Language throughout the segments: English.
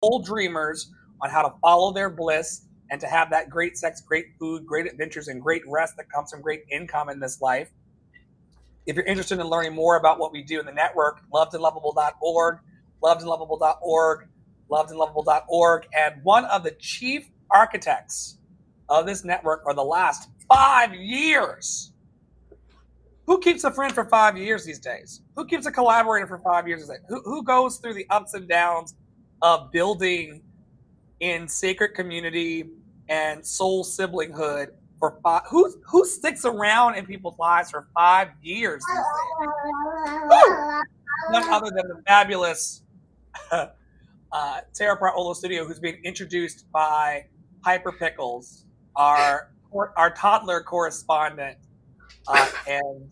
full dreamers on how to follow their bliss and to have that great sex, great food, great adventures, and great rest that comes from great income in this life. If you're interested in learning more about what we do in the network, lovedandlovable.org, lovedandlovable.org, lovedandlovable.org. And one of the chief architects of this network for the last 5 years. Who keeps a friend for 5 years these days? Who keeps a collaborator for 5 years these days? Who goes through the ups and downs of building in sacred community and soul siblinghood for five? Who sticks around in people's lives for 5 years these days? None other than the fabulous Tara Priolo Studio, who's being introduced by Hyper Pickles, our toddler correspondent and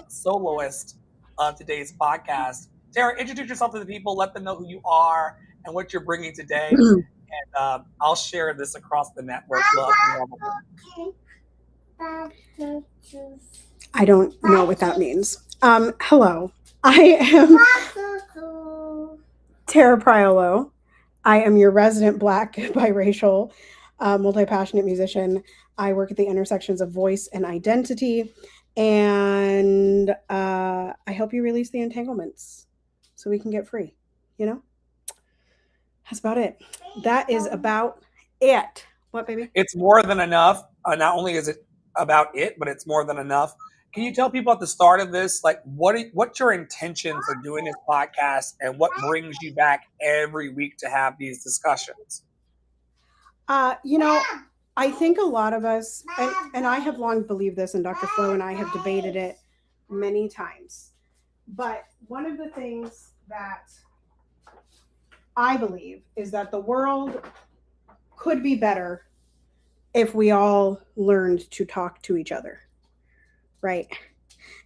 soloist of today's podcast. Tara, introduce yourself to the people, let them know who you are and what you're bringing today, and I'll share this across the network. I don't know what that means. Hello, I am Tara Priolo. I am your resident Black, biracial, multi-passionate musician. I work at the intersections of voice and identity, and I help you release the entanglements so we can get free. You know, that's about it. That is about it. What, baby? It's more than enough. Not only is it about it, but it's more than enough. Can you tell people at the start of this, like, what's your intention for doing this podcast, and what brings you back every week to have these discussions? You know, I think a lot of us, and I have long believed this, and Dr. Flo and I have debated it many times. But one of the things that I believe is that the world could be better if we all learned to talk to each other, right?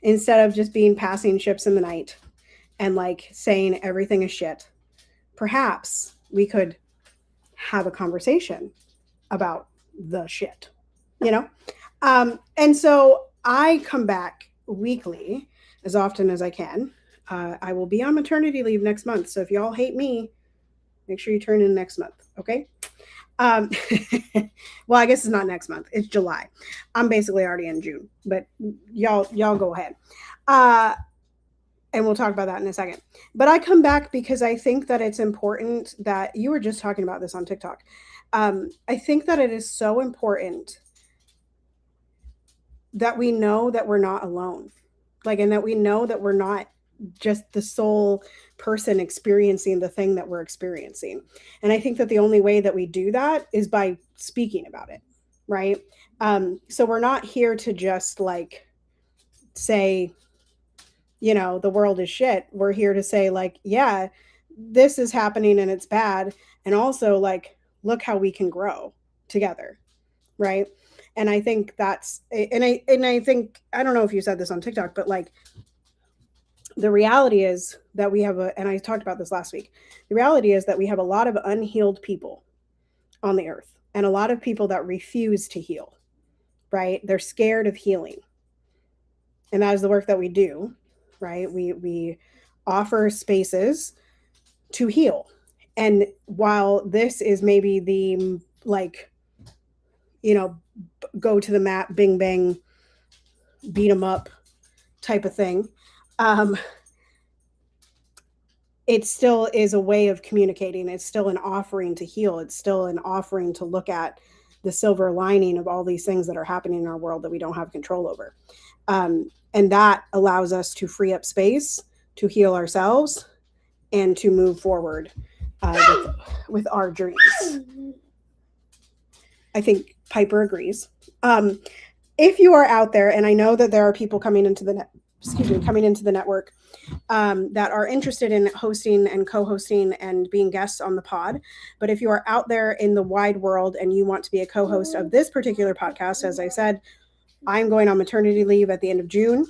Instead of just being passing ships in the night and like saying everything is shit, perhaps we could have a conversation about the shit, you know? And so I come back weekly as often as I can. I will be on maternity leave next month. So if y'all hate me, make sure you turn in next month. Okay. Well, I guess it's not next month. It's July. I'm basically already in June, but y'all go ahead. And we'll talk about that in a second. But I come back because I think that it's important that you were just talking about this on TikTok. I think that it is so important that we know that we're not alone, like, and that we know that we're not just the sole person experiencing the thing that we're experiencing. And I think that the only way that we do that is by speaking about it, right? So we're not here to just like say, you know, the world is shit. We're here to say like, yeah, this is happening and it's bad. And also like, look how we can grow together, right? And I think that's, and I think, I don't know if you said this on TikTok, but like, the reality is that we have and I talked about this last week, the reality is that we have a lot of unhealed people on the earth and a lot of people that refuse to heal, right? They're scared of healing. And that is the work that we do, right? We offer spaces to heal. And while this is maybe the, like, you know, go to the mat, bing, bang, beat them up type of thing, it still is a way of communicating. It's still an offering to heal. It's still an offering to look at the silver lining of all these things that are happening in our world that we don't have control over. And that allows us to free up space to heal ourselves and to move forward with our dreams. I think Piper agrees. If you are out there, and I know that there are people coming into the network that are interested in hosting and co-hosting and being guests on the pod. But if you are out there in the wide world and you want to be a co-host of this particular podcast, as I said, I'm going on maternity leave at the end of June,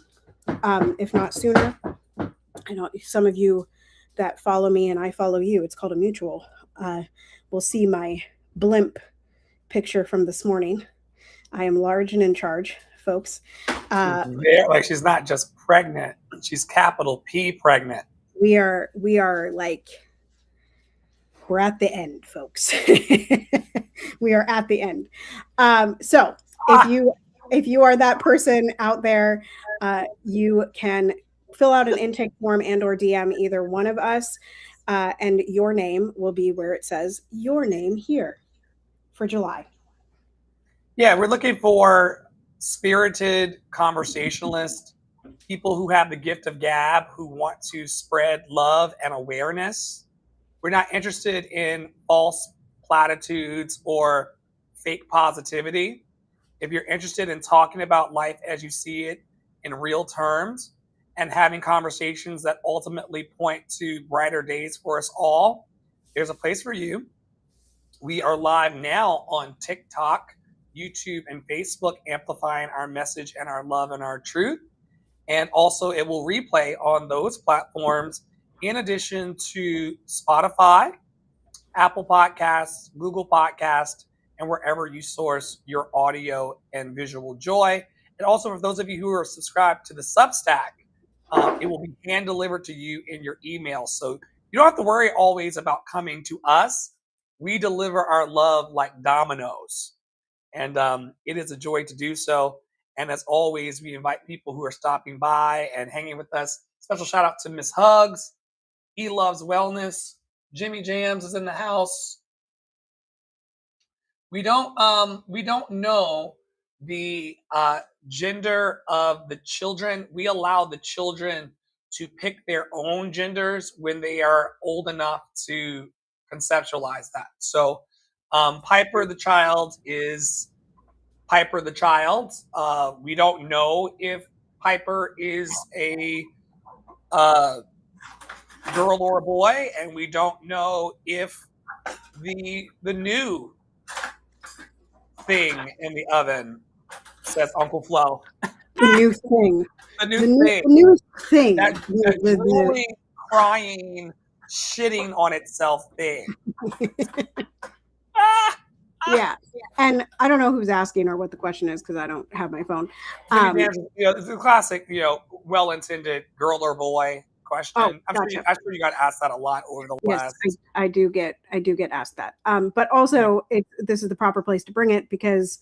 if not sooner. I know some of you that follow me and I follow you, it's called a mutual, will see my blimp picture from this morning. I am large and in charge, folks. Like, she's not just pregnant, she's capital P pregnant. We are like, we're at the end, folks. We are at the end. So if you are that person out there, you can fill out an intake form and or DM either one of us, and your name will be where it says your name here for July. Yeah, we're looking for spirited conversationalists, people who have the gift of gab, who want to spread love and awareness. We're not interested in false platitudes or fake positivity. If you're interested in talking about life as you see it in real terms and having conversations that ultimately point to brighter days for us all, there's a place for you. We are live now on TikTok, YouTube, and Facebook, amplifying our message and our love and our truth. And also, it will replay on those platforms in addition to Spotify, Apple Podcasts, Google Podcasts, and wherever you source your audio and visual joy. And also, for those of you who are subscribed to the Substack, it will be hand delivered to you in your email. So you don't have to worry always about coming to us. We deliver our love like dominoes. And it is a joy to do so. And as always, we invite people who are stopping by and hanging with us. Special shout out to Miss Hugs. He loves wellness. Jimmy Jams is in the house. We don't know the gender of the children. We allow the children to pick their own genders when they are old enough to conceptualize that. So Piper the child is Piper the child. We don't know if Piper is a girl or a boy, and we don't know if the new thing in the oven, says Uncle Flo. The new thing. The new thing. The new thing. That drooling, crying, shitting on itself thing. Yeah. And I don't know who's asking or what the question is because I don't have my phone. It's a classic, well-intended girl or boy question. Oh, I'm gotcha. sure you got asked that a lot over the last. Yes, I do get asked that. But also, this is the proper place to bring it because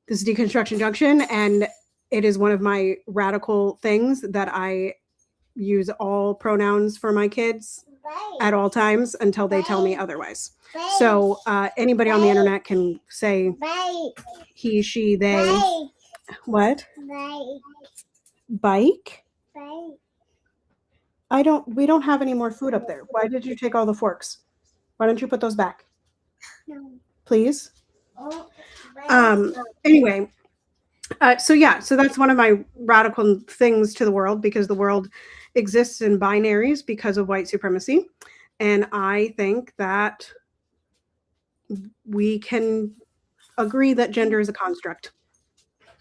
this is Deconstruction Junction, and it is one of my radical things that I use all pronouns for my kids at all times until they tell me otherwise. So anybody on the internet can say he, she, they. What? Bike? We don't have any more food up there. Why did you take all the forks? Why don't you put those back? No. Please? Anyway, so that's one of my radical things to the world, because the world exists in binaries because of white supremacy. And I think that we can agree that gender is a construct.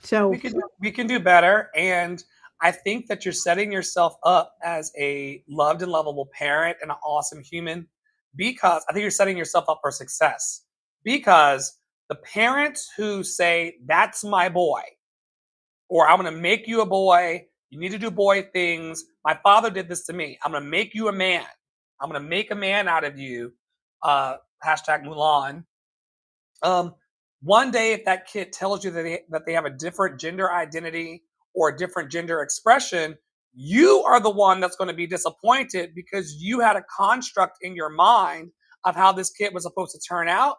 So we can do better. And I think that you're setting yourself up as a loved and lovable parent and an awesome human, because I think you're setting yourself up for success. Because the parents who say, that's my boy, or I'm going to make you a boy, you need to do boy things. My father did this to me. I'm going to make you a man. I'm going to make a man out of you. Hashtag Mulan. One day, if that kid tells you that they have a different gender identity or a different gender expression, you are the one that's going to be disappointed because you had a construct in your mind of how this kid was supposed to turn out.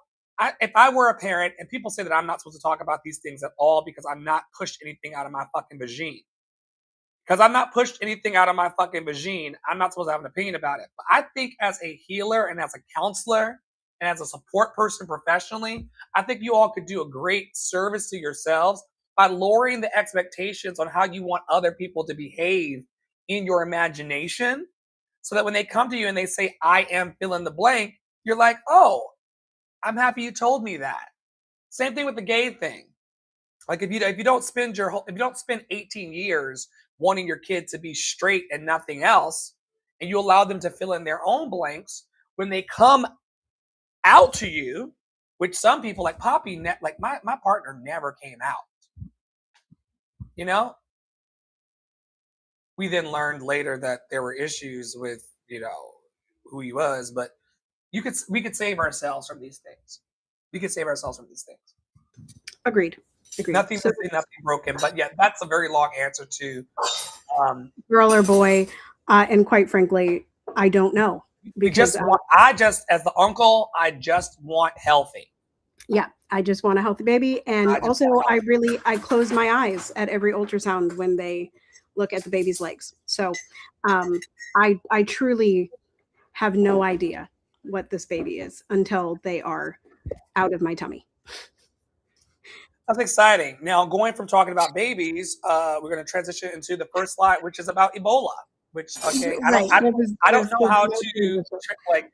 If I were a parent, and people say that I'm not supposed to talk about these things at all because I'm not pushed anything out of my fucking vagine. Because I'm not pushed anything out of my fucking vagine, I'm not supposed to have an opinion about it. But I think as a healer and as a counselor and as a support person professionally, I think you all could do a great service to yourselves by lowering the expectations on how you want other people to behave in your imagination, so that when they come to you and they say, I am fill in the blank, you're like, oh, I'm happy you told me that. Same thing with the gay thing. Like if you don't spend 18 years wanting your kid to be straight and nothing else, and you allow them to fill in their own blanks, when they come out to you, which some people like Poppy, like my partner never came out. We then learned later that there were issues with who he was, but we could save ourselves from these things. We could save ourselves from these things. Agreed. Nothing missing, nothing broken. But yeah, that's a very long answer to girl or boy, and quite frankly, I don't know. Because as the uncle, I just want healthy. Yeah, I just want a healthy baby, and also I close my eyes at every ultrasound when they look at the baby's legs. So, I truly have no idea what this baby is until they are out of my tummy. That's exciting. Now, going from talking about babies, we're going to transition into the first slide, which is about Ebola. Which I don't know how to like.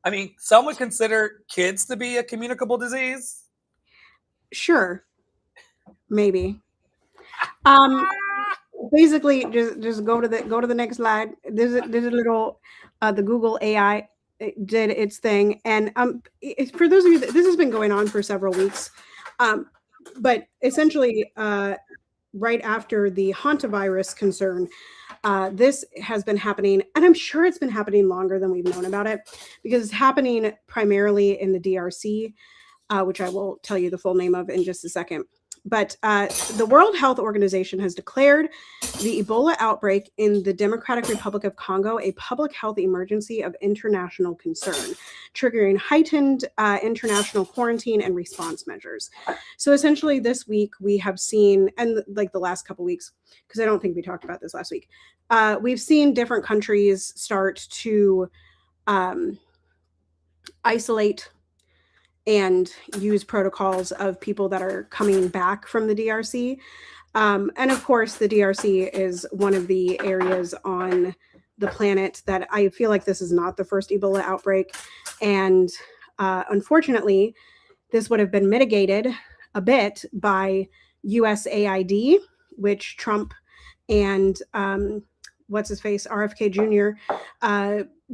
I mean, some would consider kids to be a communicable disease. Sure, maybe. Basically, just go to the next slide. There's a little the Google AI did its thing, and for those of you this has been going on for several weeks, but essentially right after the hantavirus concern, this has been happening, and I'm sure it's been happening longer than we've known about it, because it's happening primarily in the DRC, which I will tell you the full name of in just a second. But the World Health Organization has declared the Ebola outbreak in the Democratic Republic of Congo a public health emergency of international concern, triggering heightened international quarantine and response measures. So essentially this week we have seen, and like the last couple weeks, because I don't think we talked about this last week, we've seen different countries start to isolate and use protocols of people that are coming back from the DRC. And of course, the DRC is one of the areas on the planet that I feel like this is not the first Ebola outbreak. And unfortunately, this would have been mitigated a bit by USAID, which Trump and what's his face, RFK Jr.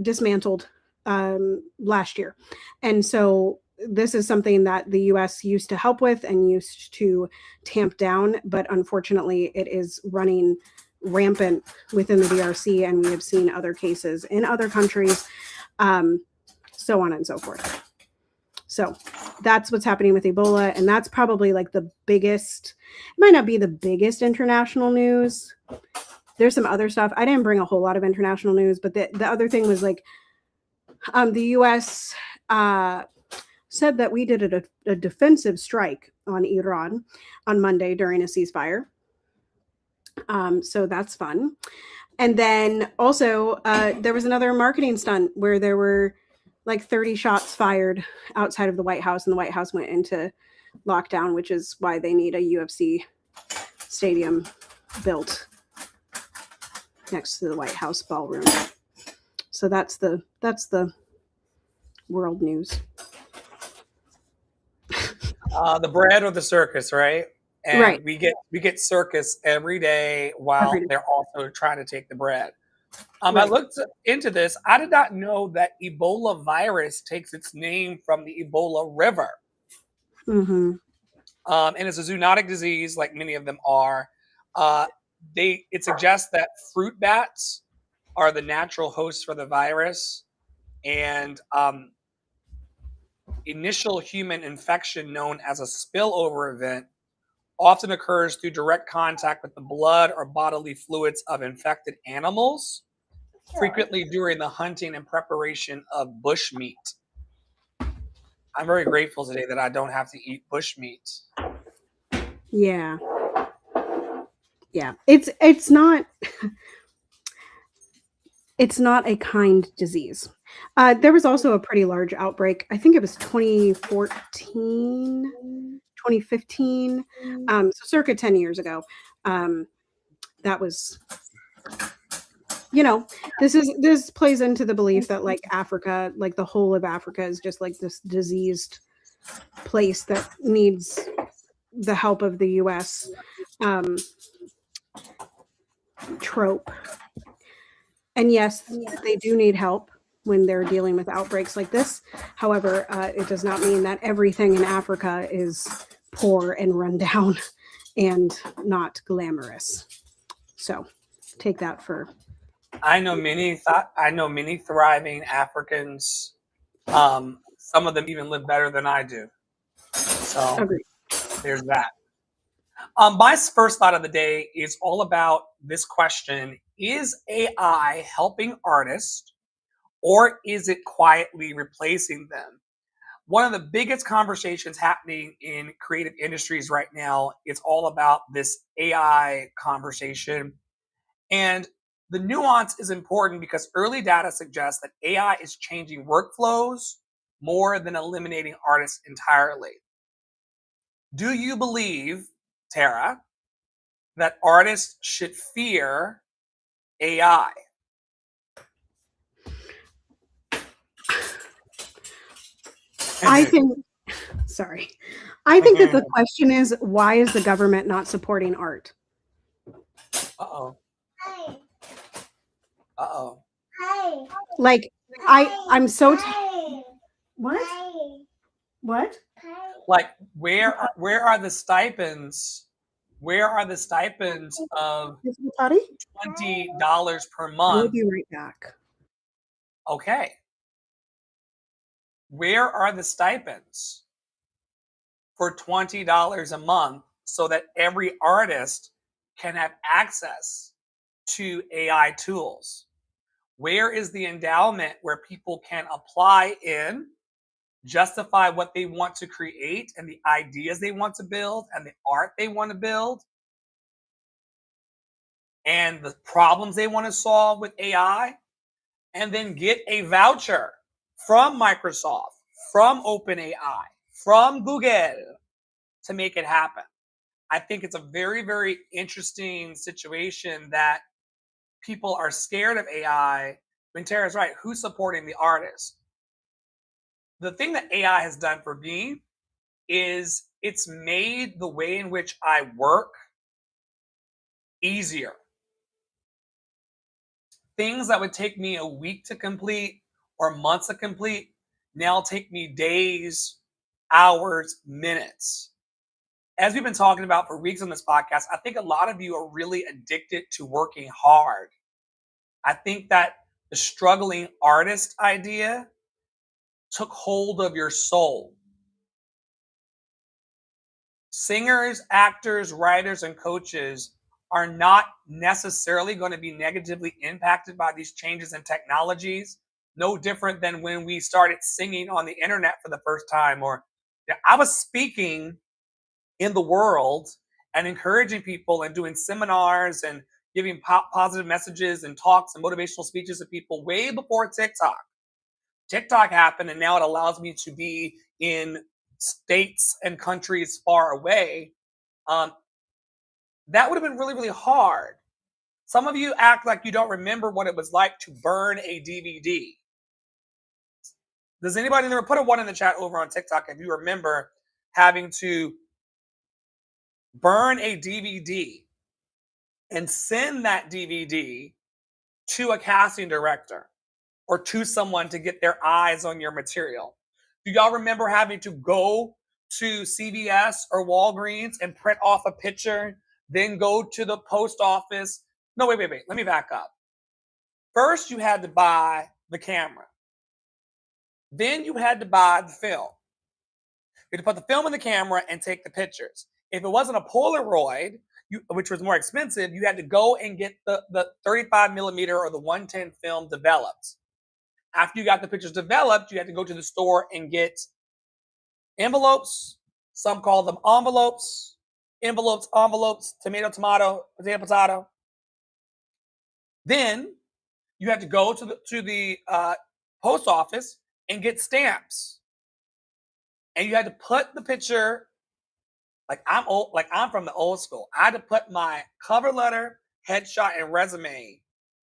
Dismantled last year. And so this is something that the US used to help with and used to tamp down, but unfortunately it is running rampant within the DRC, and we have seen other cases in other countries, so on and so forth. So that's what's happening with Ebola, and that's probably like the biggest, it might not be the biggest international news. There's some other stuff. I didn't bring a whole lot of international news, but the other thing was like the US said that we did a defensive strike on Iran on Monday during a ceasefire. So that's fun. And then also there was another marketing stunt where there were like 30 shots fired outside of the White House, and the White House went into lockdown, which is why they need a UFC stadium built next to the White House ballroom. So that's the world news. The bread or the circus, right? And right. we get circus every day while they're also trying to take the bread. Right. I looked into this. I did not know that Ebola virus takes its name from the Ebola River. Mm-hmm. And it's a zoonotic disease, like many of them are. It suggests that fruit bats are the natural hosts for the virus, and initial human infection, known as a spillover event, often occurs through direct contact with the blood or bodily fluids of infected animals, frequently during the hunting and preparation of bush meat. I'm very grateful today that I don't have to eat bush meat. Yeah. Yeah. It's not it's not a kind disease. There was also a pretty large outbreak. I think it was 2014, 2015. So circa 10 years ago. That was, this plays into the belief that like Africa, like the whole of Africa is just like this diseased place that needs the help of the US trope. And yes, they do need help when they're dealing with outbreaks like this. However, it does not mean that everything in Africa is poor and run down and not glamorous. So take that for. I know many thriving Africans Some of them even live better than I do. So Agreed. there's that. My first thought of the day is all about this question: is AI helping artists, or is it quietly replacing them? One of the biggest conversations happening in creative industries right now is all about this AI conversation. And the nuance is important because early data suggests that AI is changing workflows more than eliminating artists entirely. Do you believe, Tara, that artists should fear AI? I think, sorry, I think that the question is, why is the government not supporting art? Uh-oh. Uh-oh. Like, I'm so what? Like, where are the stipends? Where are the stipends of $20 per I will month? be right back. Okay. Where are the stipends for $20 a month so that every artist can have access to AI tools? Where is the endowment where people can apply in, justify what they want to create and the ideas they want to build and the art they want to build and the problems they want to solve with AI, and then get a voucher from Microsoft, from OpenAI, from Google to make it happen? I think it's a very, very interesting situation that people are scared of AI. When Tara's right, who's supporting the artist? The thing that AI has done for me is it's made the way in which I work easier. Things that would take me a week to complete or months to complete now take me days, hours, minutes. As we've been talking about for weeks on this podcast, I think a lot of you are really addicted to working hard. I think that the struggling artist idea took hold of your soul. Singers, actors, writers, and coaches are not necessarily going to be negatively impacted by these changes in technologies. No different than when we started singing on the internet for the first time, or I was speaking in the world and encouraging people and doing seminars and giving positive messages and talks and motivational speeches to people way before TikTok. TikTok happened, and now it allows me to be in states and countries far away. Um, that would have been really, really hard. Some of you act like you don't remember what it was like to burn a DVD. Does anybody ever put a one in the chat over on TikTok if you remember having to burn a DVD and send that DVD to a casting director or to someone to get their eyes on your material? Do y'all remember having to go to CVS or Walgreens and print off a picture, then go to the post office? No, wait. Let me back up. First, you had to buy the camera. Then you had to buy the film. You had to put the film in the camera and take the pictures. If it wasn't a Polaroid, which was more expensive, you had to go and get the 35 millimeter or the 110 film developed. After you got the pictures developed, you had to go to the store and get envelopes. Some call them envelopes. Envelopes, tomato, potato. Then you had to go to the post office and get stamps. And you had to put the picture, I'm from the old school. I had to put my cover letter, headshot, and resume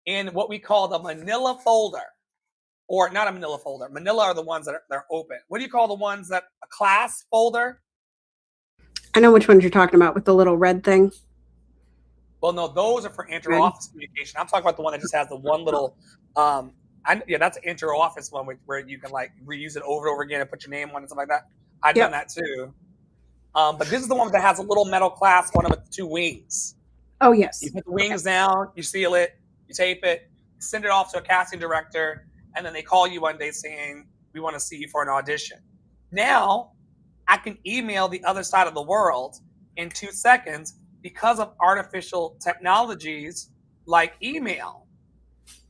in what we call the manila folder. Or not a manila folder. Manila are the ones that are open. What do you call the ones that a class folder? I know which ones you're talking about with the little red thing. Well, no, those are for inter-office communication. I'm talking about the one that just has the one little, that's an inter-office one where you can like reuse it over and over again and put your name on it and stuff like that. I've done that too. But this is the one that has a little metal clasp on it with 2 wings. Oh, yes. You put the wings down, you seal it, you tape it, send it off to a casting director, and then they call you one day saying, we want to see you for an audition. Now, I can email the other side of the world in 2 seconds because of artificial technologies like email.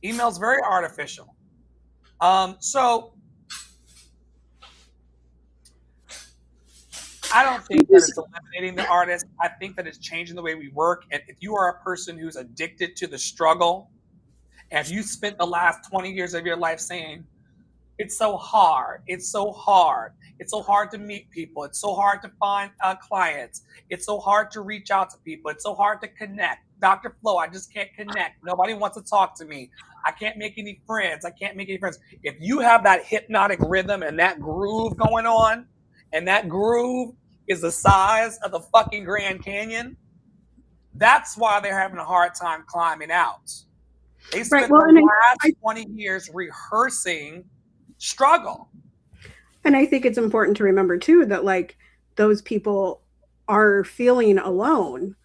Email is very artificial. So I don't think that it's eliminating the artist. I think that it's changing the way we work. And if you are a person who's addicted to the struggle, and if you spent the last 20 years of your life saying, it's so hard, it's so hard, it's so hard to meet people, it's so hard to find clients, it's so hard to reach out to people, it's so hard to connect. Dr. Flo, I just can't connect. Nobody wants to talk to me. I can't make any friends. If you have that hypnotic rhythm and that groove going on, and that groove is the size of the fucking Grand Canyon, that's why they're having a hard time climbing out. They spent the last 20 years rehearsing struggle. And I think it's important to remember too that like those people are feeling alone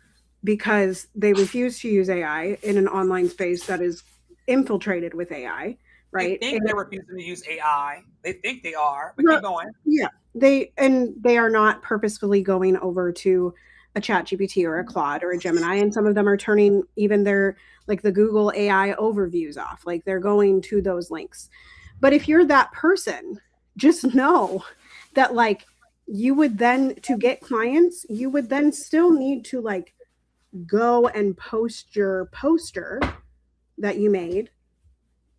because they refuse to use AI in an online space that is infiltrated with AI, right? They think they're refusing to use AI. They think they are, but keep going. Yeah. They are not purposefully going over to a ChatGPT or a Claude or a Gemini, and some of them are turning even their like the Google AI overviews off. Like they're going to those links. But if you're that person, just know that like you would then to get clients, you would then still need to like go and post your poster that you made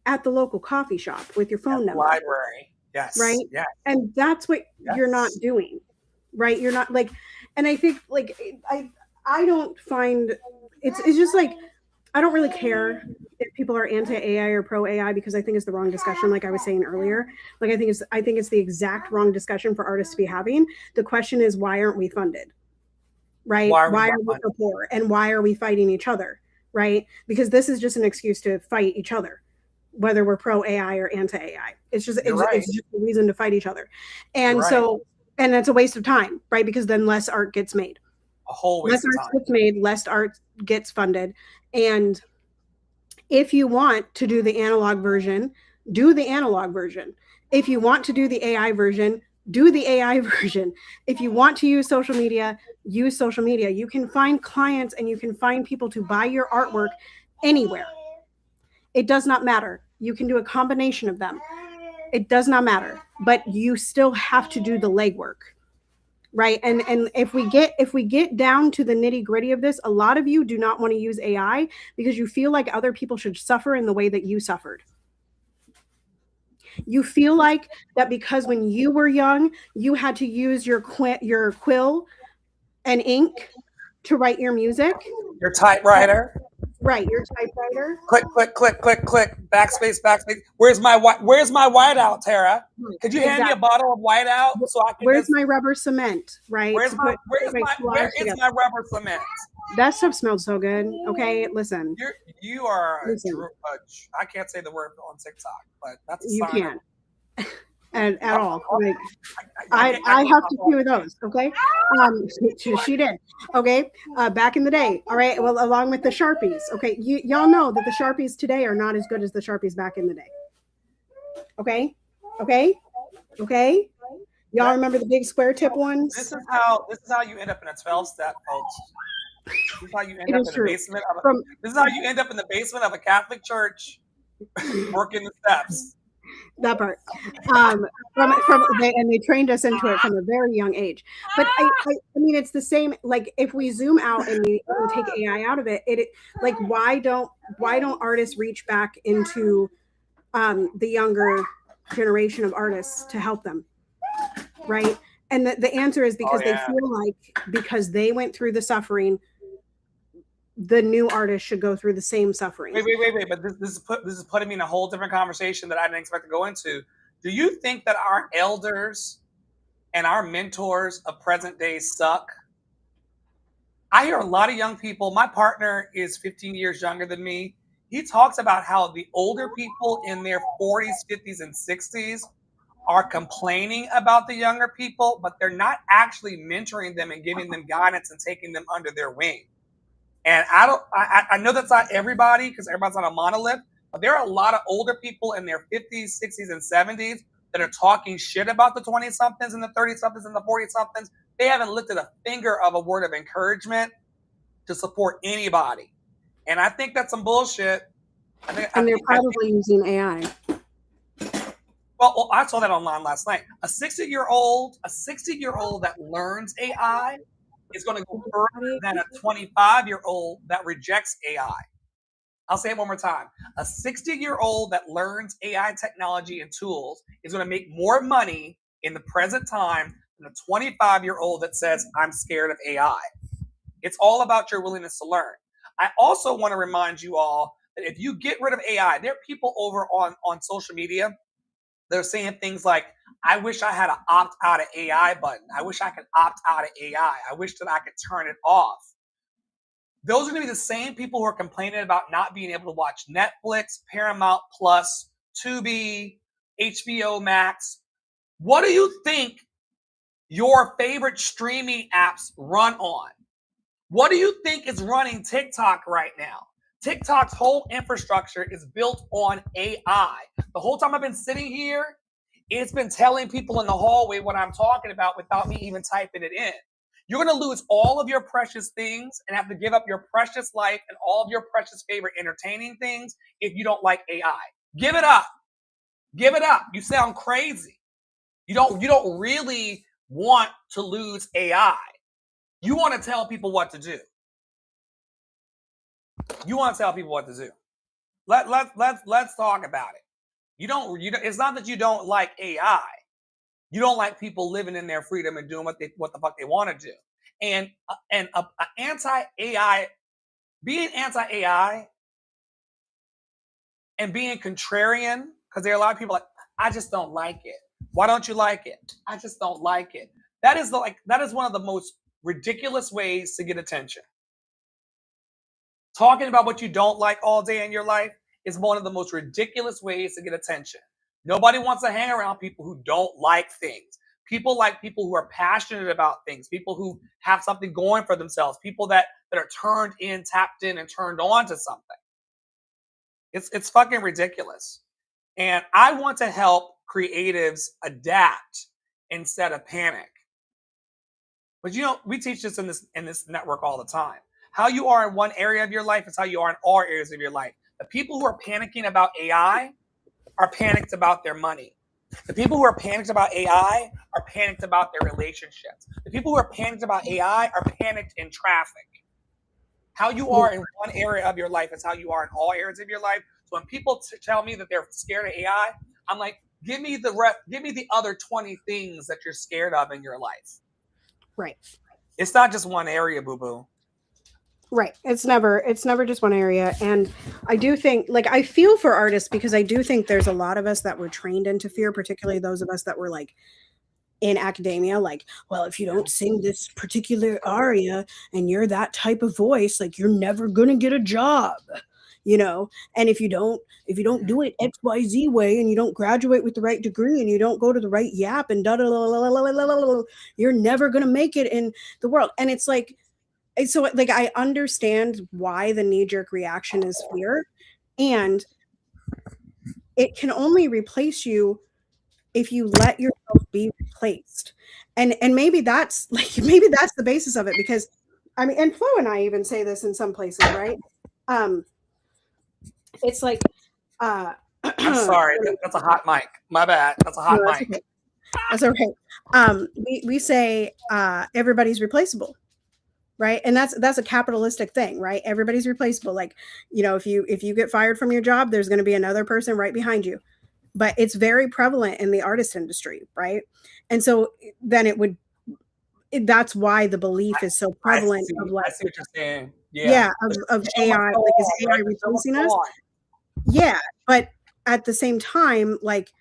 at the local coffee shop with your phone number. Library. Yes. Right. Yes. And that's what you're not doing. Right. You're not like, and I think like I don't find it's just like I don't really care if people are anti-AI or pro-AI because I think it's the wrong discussion, like I was saying earlier. Like I think it's the exact wrong discussion for artists to be having. The question is, why aren't we funded? Right? Why are we so poor? And why are we fighting each other? Right? Because this is just an excuse to fight each other, whether we're pro-AI or anti-AI. It's just a reason to fight each other. And so, and that's a waste of time, right? Because then less art gets made. A whole waste of time. Less art gets made, less art gets funded. And if you want to do the analog version, do the analog version. If you want to do the AI version, do the AI version. If you want to use social media, use social media. You can find clients and you can find people to buy your artwork anywhere. It does not matter. You can do a combination of them. It does not matter, but you still have to do the legwork. Right. And if we get down to the nitty gritty of this, a lot of you do not want to use AI because you feel like other people should suffer in the way that you suffered. You feel like that because when you were young, you had to use your quill and ink to write your music. Your typewriter. Right, your typewriter. Click, click, click, click, click. Backspace, backspace. Where's my whiteout, Tara? Could you hand me a bottle of whiteout so I can? Where's my rubber cement? Right. Where is my rubber cement? That stuff smells so good. Okay, listen. You are. I can't say the word on TikTok, but that's a sign. You can't. And at all. Like I have to do those. Okay. She did. Okay. Back in the day. All right. Well, along with the Sharpies. Okay. Y'all know that the Sharpies today are not as good as the Sharpies back in the day. Okay. Okay. Okay. Y'all remember the big square tip ones? This is how you end up in a 12-step, folks. This is how you end up in the basement this is how you end up in the basement of a Catholic church working the steps. That part. And they trained us into it from a very young age. But I mean, it's the same. Like if we zoom out and we take AI out of it, like why don't artists reach back into the younger generation of artists to help them, right? And the answer is because they feel like because they went through the suffering, the new artist should go through the same suffering. Wait. But this is putting me in a whole different conversation that I didn't expect to go into. Do you think that our elders and our mentors of present day suck? I hear a lot of young people. My partner is 15 years younger than me. He talks about how the older people in their 40s, 50s, and 60s are complaining about the younger people, but they're not actually mentoring them and giving them guidance and taking them under their wing. And I know that's not everybody because everybody's not a monolith, but there are a lot of older people in their 50s, 60s, and 70s that are talking shit about the 20-somethings and the 30-somethings and the 40-somethings, they haven't lifted a finger of a word of encouragement to support anybody. And I think that's some bullshit. And they're probably using AI. Well, I saw that online last night. A 60-year-old that learns AI is going to go further than a 25-year-old that rejects AI. I'll say it one more time. A 60-year-old that learns AI technology and tools is going to make more money in the present time than a 25-year-old that says, I'm scared of AI. It's all about your willingness to learn. I also want to remind you all that if you get rid of AI, there are people over on social media that are saying things like, I wish I had an opt out of AI button. I wish I could opt out of AI. I wish that I could turn it off. Those are going to be the same people who are complaining about not being able to watch Netflix, Paramount Plus, Tubi, HBO Max. What do you think your favorite streaming apps run on? What do you think is running TikTok right now? TikTok's whole infrastructure is built on AI. The whole time I've been sitting here, it's been telling people in the hallway what I'm talking about without me even typing it in. You're going to lose all of your precious things and have to give up your precious life and all of your precious favorite entertaining things if you don't like AI. Give it up. Give it up. You sound crazy. You don't really want to lose AI. You want to tell people what to do. You want to tell people what to do. Let's talk about it. You don't. It's not that you don't like AI. You don't like people living in their freedom and doing what the fuck they want to do. And anti-AI, being anti-AI and being contrarian, because there are a lot of people like, I just don't like it. Why don't you like it? I just don't like it. That is one of the most ridiculous ways to get attention. Talking about what you don't like all day in your life is one of the most ridiculous ways to get attention. Nobody wants to hang around people who don't like things. People like people who are passionate about things, people who have something going for themselves, people that are turned in, tapped in, and turned on to something. It's fucking ridiculous. And I want to help creatives adapt instead of panic. But we teach this in this network all the time. How you are in one area of your life is how you are in all areas of your life. The people who are panicking about AI are panicked about their money. The people who are panicked about AI are panicked about their relationships. The people who are panicked about AI are panicked in traffic. How you are in one area of your life is how you are in all areas of your life. So when people tell me that they're scared of AI, I'm like, give me the other 20 things that you're scared of in your life. Right. It's not just one area, boo-boo. Right. It's never just one area. And I do think, like, I feel for artists because I do think there's a lot of us that were trained into fear, particularly those of us that were like in academia, like, well, if you don't sing this particular aria and you're that type of voice, like, you're never gonna get a job, and if you don't do it XYZ way and you don't graduate with the right degree and you don't go to the right YAP and you're never gonna make it in the world. And it's like, so like, I understand why the knee-jerk reaction is fear, and it can only replace you if you let yourself be replaced. And maybe that's the basis of it, because I mean, and Flo and I even say this in some places, right? It's like I'm sorry, that's a hot mic. My bad. That's a hot mic. Okay. That's okay. We say everybody's replaceable, right? And that's a capitalistic thing, right? Everybody's replaceable. Like, if you get fired from your job, there's going to be another person right behind you. But it's very prevalent in the artist industry, right? And so then that's why the belief is so prevalent of, like, I see what you're saying. Yeah, of AI, like, is AI replacing us? Yeah, but at the same time, like,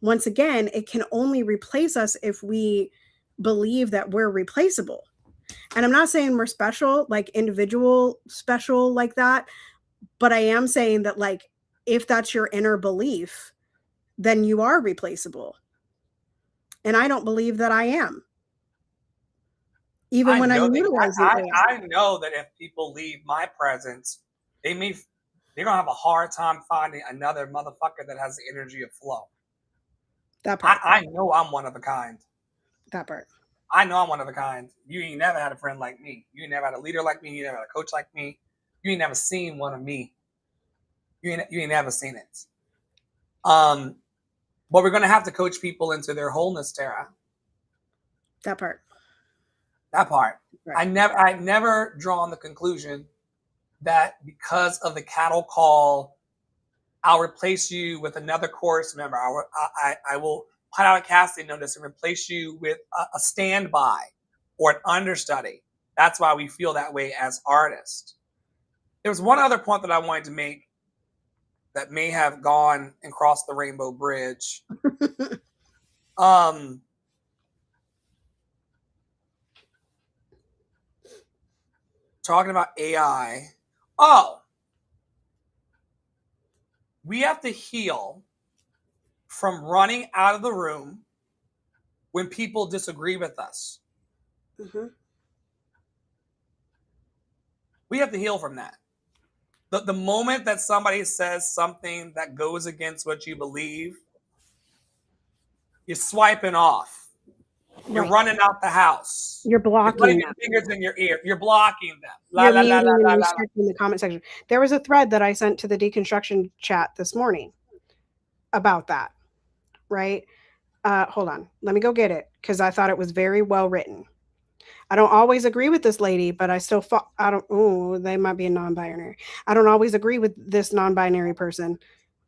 once again, it can only replace us if we believe that we're replaceable. And I'm not saying we're special, like individual special like that, but I am saying that, like, if that's your inner belief, then you are replaceable. And I don't believe that I am. Even when I'm utilizing AI. I know that if people leave my presence, they're gonna have a hard time finding another motherfucker that has the energy of Flow. That part. I know I'm one of a kind. That part. I know I'm one of a kind. You ain't never had a friend like me. You ain't never had a leader like me. You ain't never had a coach like me. You ain't never seen one of me. You ain't never seen it. But we're gonna have to coach people into their wholeness, Tara. That part. That part. Right. I never drawn the conclusion that because of the cattle call, I'll replace you with another chorus member. I will put out a casting notice and replace you with a standby or an understudy. That's why we feel that way as artists. There was one other point that I wanted to make that may have gone and crossed the rainbow bridge. Talking about AI. Oh, we have to heal from running out of the room when people disagree with us. Mm-hmm. We have to heal from that. The moment that somebody says something that goes against what you believe, you're swiping off. You're running out the house. You're blocking putting them. your fingers in your ear. You're blocking them. You're muting and restricting the comment section. There was a thread that I sent to the Deconstruction chat this morning about that, right? Hold on. Let me go get it because I thought it was very well written. I don't always agree with this lady, but I still they might be a non-binary. I don't always agree with this non-binary person,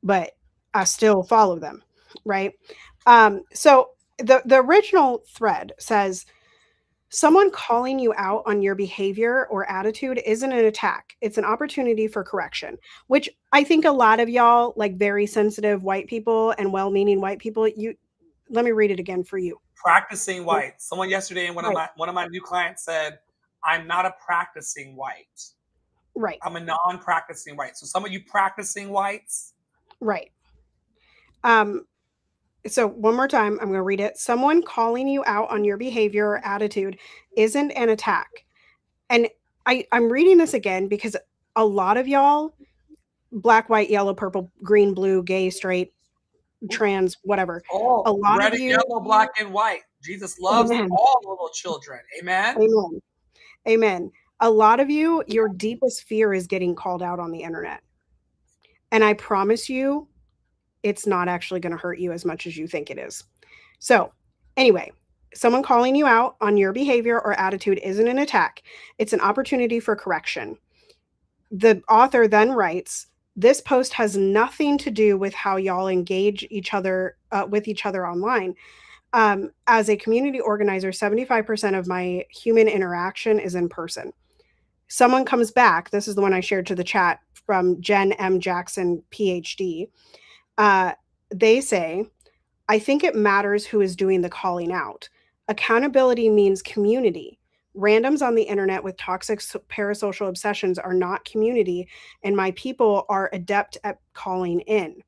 but I still follow them, right? So the original thread says, someone calling you out on your behavior or attitude isn't an attack. It's an opportunity for correction, which I think a lot of y'all, like very sensitive white people and well-meaning white people, let me read it again for you. Practicing white. Someone yesterday, one of my new clients said, "I'm not a practicing white." Right. I'm a non-practicing white. So some of you practicing whites. Right. So one more time, I'm going to read it. Someone calling you out on your behavior or attitude isn't an attack. And I'm reading this again because a lot of y'all, black, white, yellow, purple, green, blue, gay, straight, trans, whatever. Oh, a lot red of you, and yellow, black and white. Jesus loves all little children. Amen. Amen. Amen. A lot of you, your deepest fear is getting called out on the internet. And I promise you, it's not actually going to hurt you as much as you think it is. So anyway, someone calling you out on your behavior or attitude isn't an attack. It's an opportunity for correction. The author then writes, this post has nothing to do with how y'all engage each other with each other online. As a community organizer, 75% of my human interaction is in person. Someone comes back. This is the one I shared to the chat from Jen M. Jackson, PhD. They say, I think it matters who is doing the calling out. Accountability means community. Randoms on the internet with toxic parasocial obsessions are not community, and my people are adept at calling in.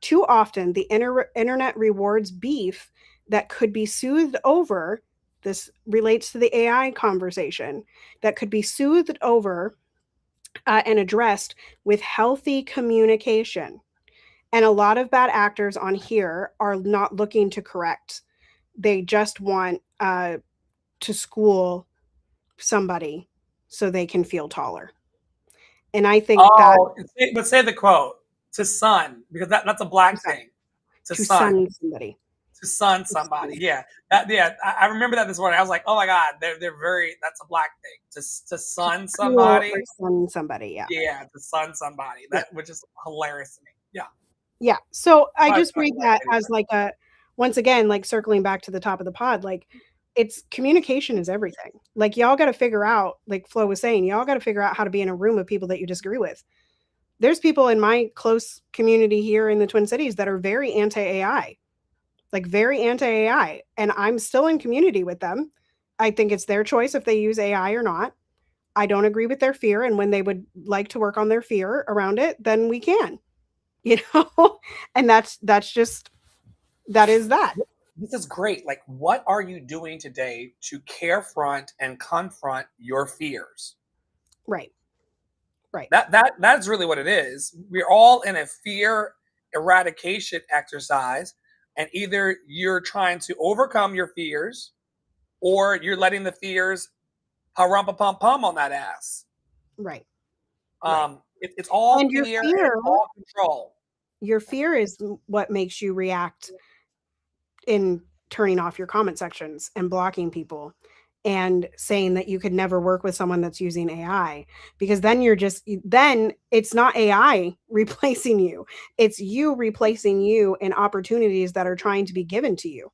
Too often, the internet rewards beef that could be soothed over. This relates to the AI conversation that could be soothed over and addressed with healthy communication. And a lot of bad actors on here are not looking to correct. They just want to school somebody so they can feel taller. And I think but say the quote to son, because that's a black thing. To son somebody. To son somebody. Yeah. I remember that this morning. I was like, oh my God, they're very, that's a black thing. To son somebody. Or son somebody, yeah. Yeah, to son somebody. Which is hilarious to me. Yeah. Yeah. So I just read that as like once again, like circling back to the top of the pod, like it's communication is everything. Like y'all got to figure out, like Flo was saying, y'all got to figure out how to be in a room of people that you disagree with. There's people in my close community here in the Twin Cities that are very anti-AI, like very anti-AI. And I'm still in community with them. I think it's their choice if they use AI or not. I don't agree with their fear. And when they would like to work on their fear around it, then we can. And that is that. This is great. Like, what are you doing today to carefront and confront your fears? Right. That's really what it is. We're all in a fear eradication exercise, And either you're trying to overcome your fears or you're letting the fears pa-rum-pa-pum-pum on that ass. Right. Right. It's all And fear and it's all control. your fear is what makes you react in turning off your comment sections and blocking people and saying that you could never work with someone that's using AI, because then then it's not AI replacing you. It's you replacing you in opportunities that are trying to be given to you.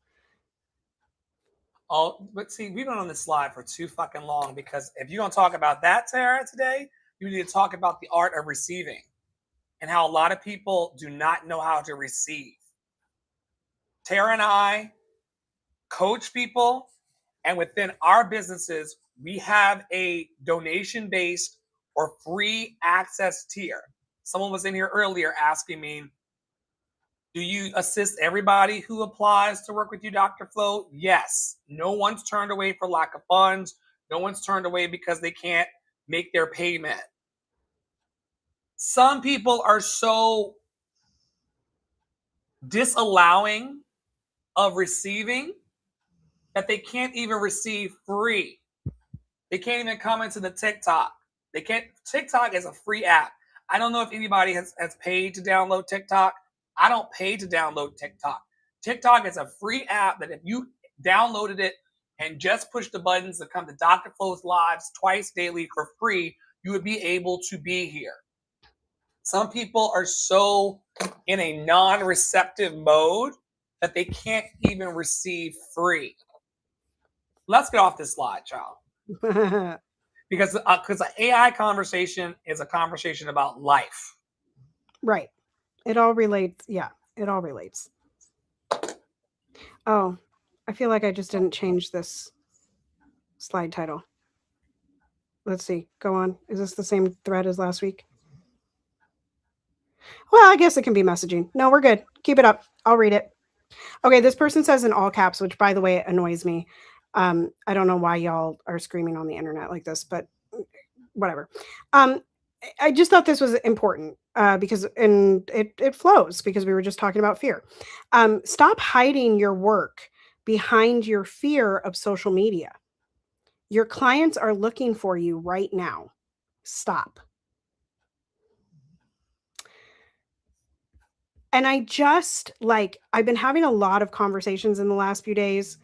Oh, but see, we've been on this slide for too fucking long, because if you're going to talk about that, Tara, today, you need to talk about the art of receiving and how a lot of people do not know how to receive. Tara and I coach people, and within our businesses, we have a donation based or free access tier. Someone was in here earlier asking me, do you assist everybody who applies to work with you, Dr. Flo? Yes. No one's turned away for lack of funds. No one's turned away because they can't make their payment. Some people are so disallowing of receiving that they can't even receive free. They can't even come into the TikTok. They can't. TikTok is a free app. I don't know if anybody has paid to download TikTok. I don't pay to download TikTok. TikTok is a free app that if you downloaded it and just push the buttons to come to Dr. Flo's lives twice daily for free, you would be able to be here. Some people are so in a non-receptive mode that they can't even receive free. Let's get off this slide, child. Because the AI conversation is a conversation about life. Right. It all relates. Yeah, it all relates. Oh, I feel like I just didn't change this slide title. Let's see. Go on. Is this the same thread as last week? Well, I guess it can be messaging. No, we're good. Keep it up. I'll read it. Okay, this person says in all caps, which by the way annoys me. I don't know why y'all are screaming on the internet like this, but whatever. I just thought this was important because it flows, because we were just talking about fear. Stop hiding your work behind your fear of social media. Your clients are looking for you right now. Stop. And I've been having a lot of conversations in the last few days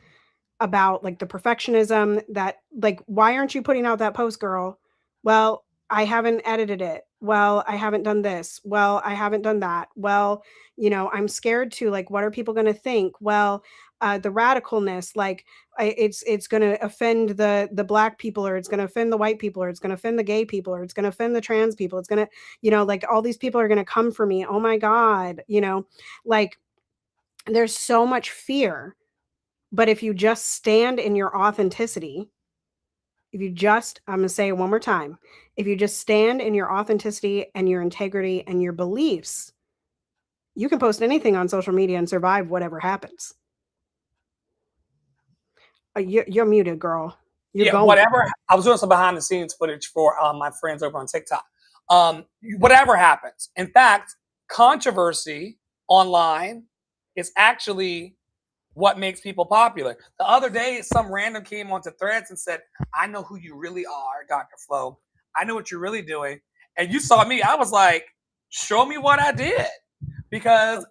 about like the perfectionism that, like, why aren't you putting out that post, girl? Well, I haven't edited it. Well, I haven't done this. Well, I haven't done that. Well, I'm scared to, like, what are people going to think? Well, the radicalness, like, it's going to offend the black people, or it's going to offend the white people, or it's going to offend the gay people, or it's going to offend the trans people. It's going to, like, all these people are going to come for me. Oh my God, like, there's so much fear. But if you just stand in your authenticity, I'm going to say it one more time. If you just stand in your authenticity and your integrity and your beliefs, you can post anything on social media and survive whatever happens. You're muted, girl. Whatever. I was doing some behind the scenes footage for my friends over on TikTok. Whatever happens. In fact, controversy online is actually what makes people popular. The other day, some random came onto Threads and said, I know who you really are, Dr. Flo. I know what you're really doing. And you saw me. I was like, show me what I did. Because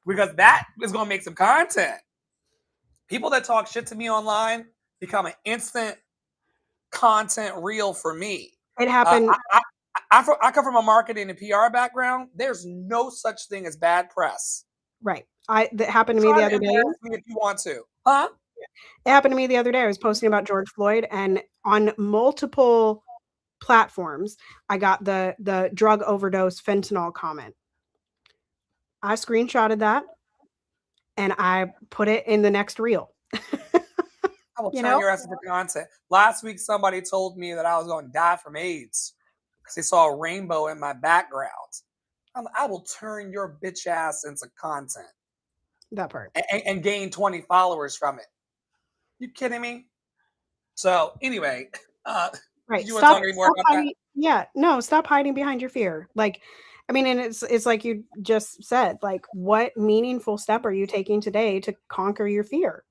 that is going to make some content. People that talk shit to me online become an instant content reel for me. It happened. I come from a marketing and PR background. There's no such thing as bad press. Right. That happened to me the other day. Me if you want to. Huh? It happened to me the other day. I was posting about George Floyd, and on multiple platforms, I got the drug overdose fentanyl comment. I screenshotted that and I put it in the next reel. I will turn your ass into content. Last week, somebody told me that I was going to die from AIDS because they saw a rainbow in my background. I will turn your bitch ass into content. That part. And gain 20 followers from it. You kidding me? So anyway, right. You want to tell me more about that? Yeah, no, stop hiding behind your fear. Like, I mean, and it's like you just said, like, what meaningful step are you taking today to conquer your fear?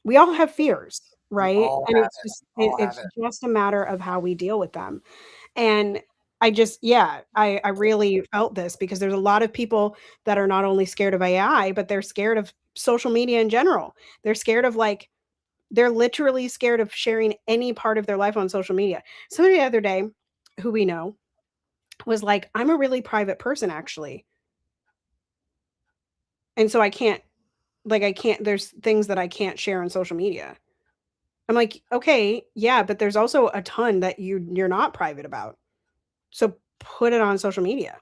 We all have fears, We right? all And have it's it. just All have it's it. just a matter of how we deal with them. And I just yeah, I really felt this because there's a lot of people that are not only scared of AI, but they're scared of social media in general. They're scared of, like, they're literally scared of sharing any part of their life on social media. Somebody the other day, who we know, was like, "I'm a really private person, actually, and so I can't, like, I can't, there's things that I can't share on social media." I'm like, "Okay, yeah, but there's also a ton that you're not private about. So put it on social media."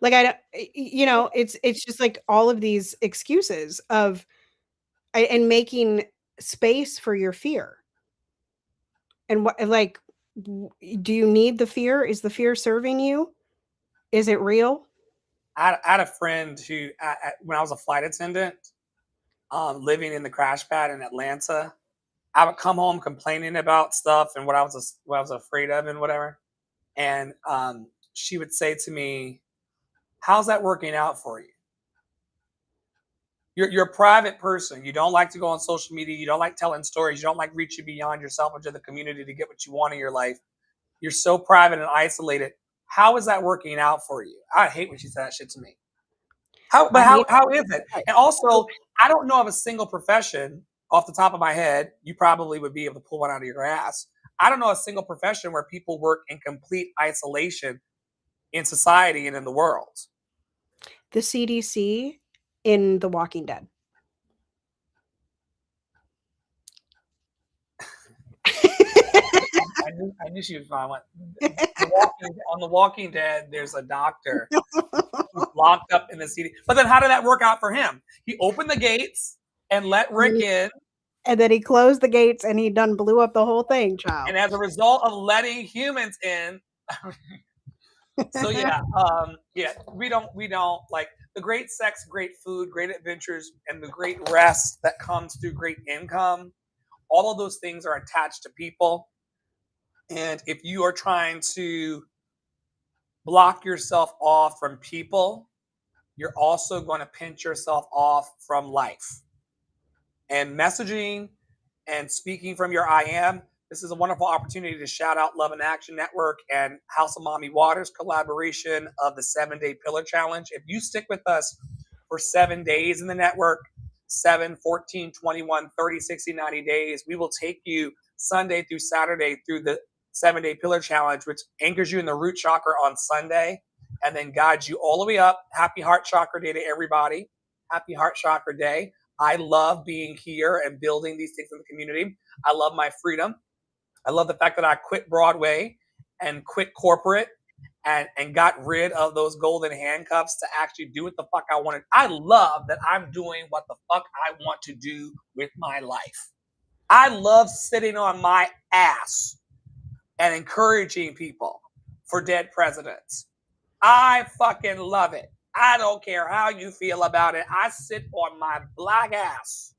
Like, I don't you know, it's just like all of these excuses of and making space for your fear. And what, like, do you need the fear? Is the fear serving you? Is it real? I had a friend who, when I was a flight attendant, living in the crash pad in Atlanta, I would come home complaining about stuff and what I was afraid of and whatever. And she would say to me, "How's that working out for you? You're a private person. You don't like to go on social media. You don't like telling stories. You don't like reaching beyond yourself into the community to get what you want in your life. You're so private and isolated. How is that working out for you?" I hate when she said that shit to me. I mean, How is it? And also, I don't know of a single profession off the top of my head. You probably would be able to pull one out of your ass. I don't know a single profession where people work in complete isolation in society and in the world. the CDC in The Walking Dead. I knew she would find one. On The Walking Dead, there's a doctor who's locked up in the CD. But then, how did that work out for him? He opened the gates and let Rick in, And then he closed the gates and he done blew up the whole thing, child. and as a result of letting humans in, so yeah, we don't like the great sex, great food, great adventures, and the great rest that comes through great income. All of those things are attached to people, and if you are trying to block yourself off from people, you're also going to pinch yourself off from life. And messaging and speaking from your I am, this is a wonderful opportunity to shout out Love and Action Network and House of Mommy Waters collaboration of the 7-Day Pillar Challenge. If you stick with us for 7 days in the network, 7, 14, 21, 30, 60, 90 days, we will take you Sunday through Saturday through the 7-Day Pillar Challenge, which anchors you in the root chakra on Sunday and then guides you all the way up. Happy Heart Chakra Day to everybody. Happy Heart Chakra Day. I love being here and building these things in the community. I love my freedom. I love the fact that I quit Broadway and quit corporate and got rid of those golden handcuffs to actually do what the fuck I wanted. I love that I'm doing what the fuck I want to do with my life. I love sitting on my ass and encouraging people for dead presidents. I fucking love it. I don't care how you feel about it. I sit on my black ass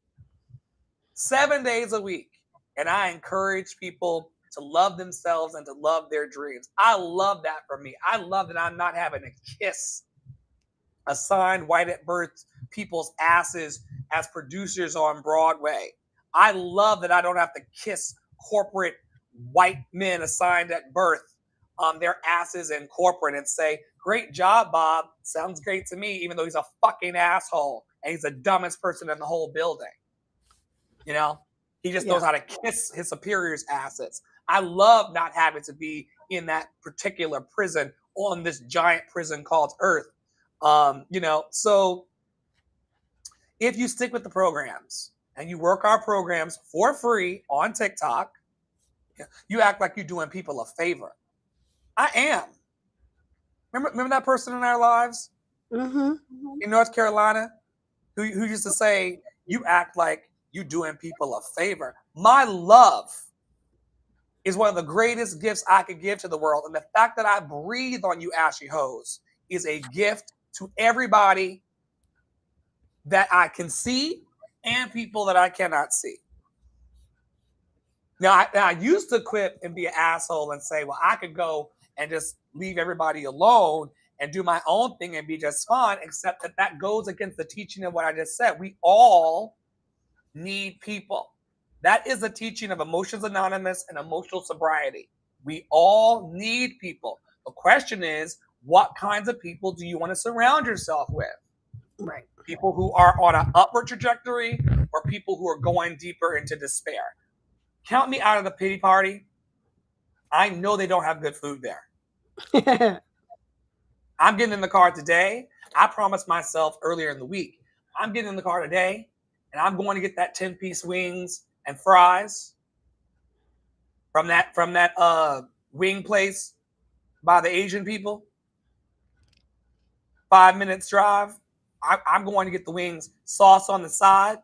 7 days a week and I encourage people to love themselves and to love their dreams. I love that for me. I love that I'm not having to kiss assigned white at birth people's asses as producers on Broadway. I love that I don't have to kiss corporate white men assigned at birth their asses in corporate and say, "Great job, Bob. Sounds great to me," even though he's a fucking asshole and he's the dumbest person in the whole building. You know, he just knows Yeah. how to kiss his superiors' asses. I love not having to be in that particular prison on this giant prison called Earth. So if you stick with the programs and you work our programs for free on TikTok, you act like you're doing people a favor. I am. Remember that person in our lives Mm-hmm. in North Carolina who used to say, "You act like you doing people a favor." My love is one of the greatest gifts I could give to the world. And the fact that I breathe on you, Ashy Hose, is a gift to everybody that I can see and people that I cannot see. Now, I used to quit and be an asshole and say, well, I could go and just leave everybody alone and do my own thing and be just fine, except that goes against the teaching of what I just said. We all need people. That is the teaching of Emotions Anonymous and emotional sobriety. We all need people. The question is, what kinds of people do you want to surround yourself with? Right. People who are on an upward trajectory or people who are going deeper into despair. Count me out of the pity party. I know they don't have good food there. I'm getting in the car today. I promised myself earlier in the week, I'm getting in the car today and I'm going to get that 10-piece wings and fries from that wing place by the Asian people. 5 minutes drive. I'm going to get the wings, sauce on the side.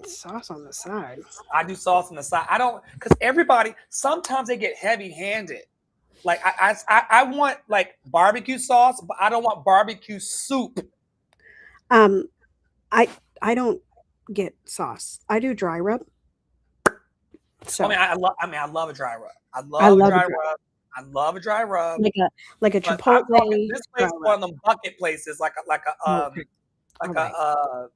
Sauce on the side. I do sauce on the side. I don't, because everybody, sometimes they get heavy-handed. Like I want like barbecue sauce, but I don't want barbecue soup. I don't get sauce. I do dry rub. So I love a dry rub. I love a dry rub. I love a dry rub. Like a Chipotle. This place is one of them bucket places, like a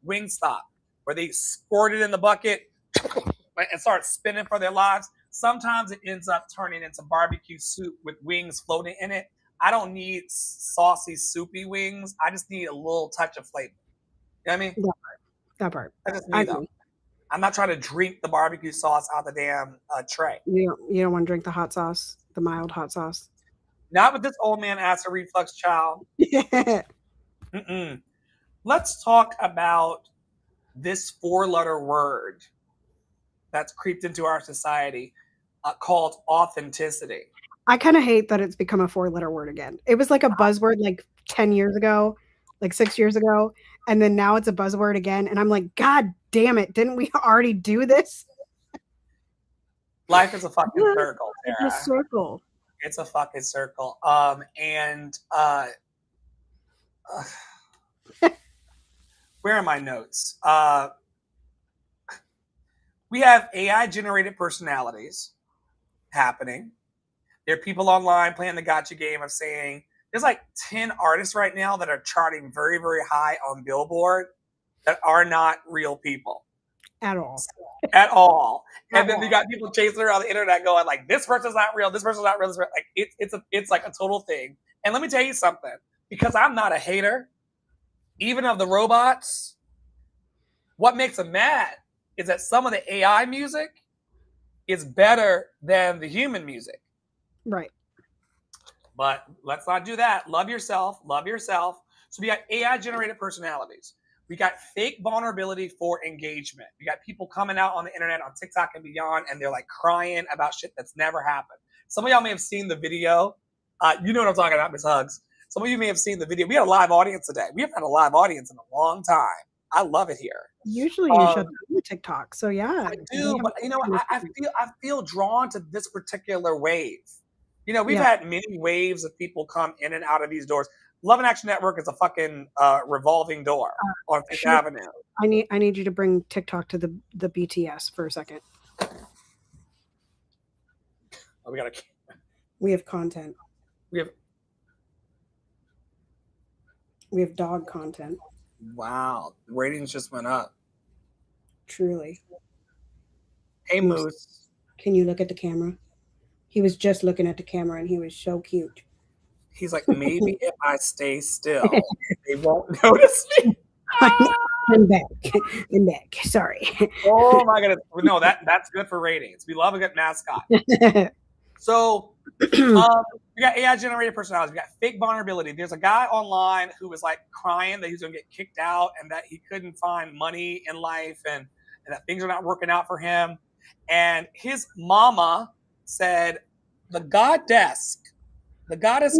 Wingstop, where they squirt it in the bucket and start spinning for their lives. Sometimes it ends up turning into barbecue soup with wings floating in it. I don't need saucy, soupy wings. I just need a little touch of flavor. You know what I mean? That part. That's just me, though. I'm not trying to drink the barbecue sauce out the damn tray. You don't want to drink the hot sauce, the mild hot sauce? Not with this old man acid reflux child. Let's talk about this 4-letter word that's creeped into our society called authenticity. I kind of hate that it's become a 4-letter word again. It was like a buzzword like 10 years ago, like 6 years ago, and then now it's a buzzword again. And I'm like, God damn it. Didn't we already do this? Life is a fucking circle, Tara. It's a circle. It's a fucking circle. Where are my notes? We have AI-generated personalities happening. There are people online playing the gotcha game of saying, there's like 10 artists right now that are charting very, very high on Billboard that are not real people. At all. At all. And then you got people chasing around the internet going like, this person's not real, this person's not real. Like it's like a total thing. And let me tell you something, because I'm not a hater, even of the robots, what makes them mad is that some of the AI music is better than the human music. Right. But let's not do that. Love yourself. Love yourself. So we got AI-generated personalities. We got fake vulnerability for engagement. We got people coming out on the internet, on TikTok and beyond, and they're like crying about shit that's never happened. Some of y'all may have seen the video. You know what I'm talking about, Miss Hugs. Some of you may have seen the video. We had a live audience today. We haven't had a live audience in a long time. I love it here. Usually you shut down TikTok. So yeah. I do, but you know, I feel drawn to this particular wave. You know, we've had many waves of people come in and out of these doors. Love and Action Network is a fucking revolving door on Fifth Avenue. I need you to bring TikTok to the BTS for a second. Oh, we have content. We have dog content. Wow, the ratings just went up. Truly. Hey, Moose. Can you look at the camera? He was just looking at the camera and he was so cute. He's like, maybe if I stay still, they won't notice me. I'm back. I'm back. Sorry. Oh my goodness. No, that's good for ratings. We love a good mascot. So we got AI-generated personalities. We got fake vulnerability. There's a guy online who was like crying that he's going to get kicked out and that he couldn't find money in life and that things are not working out for him. And his mama said, the goddess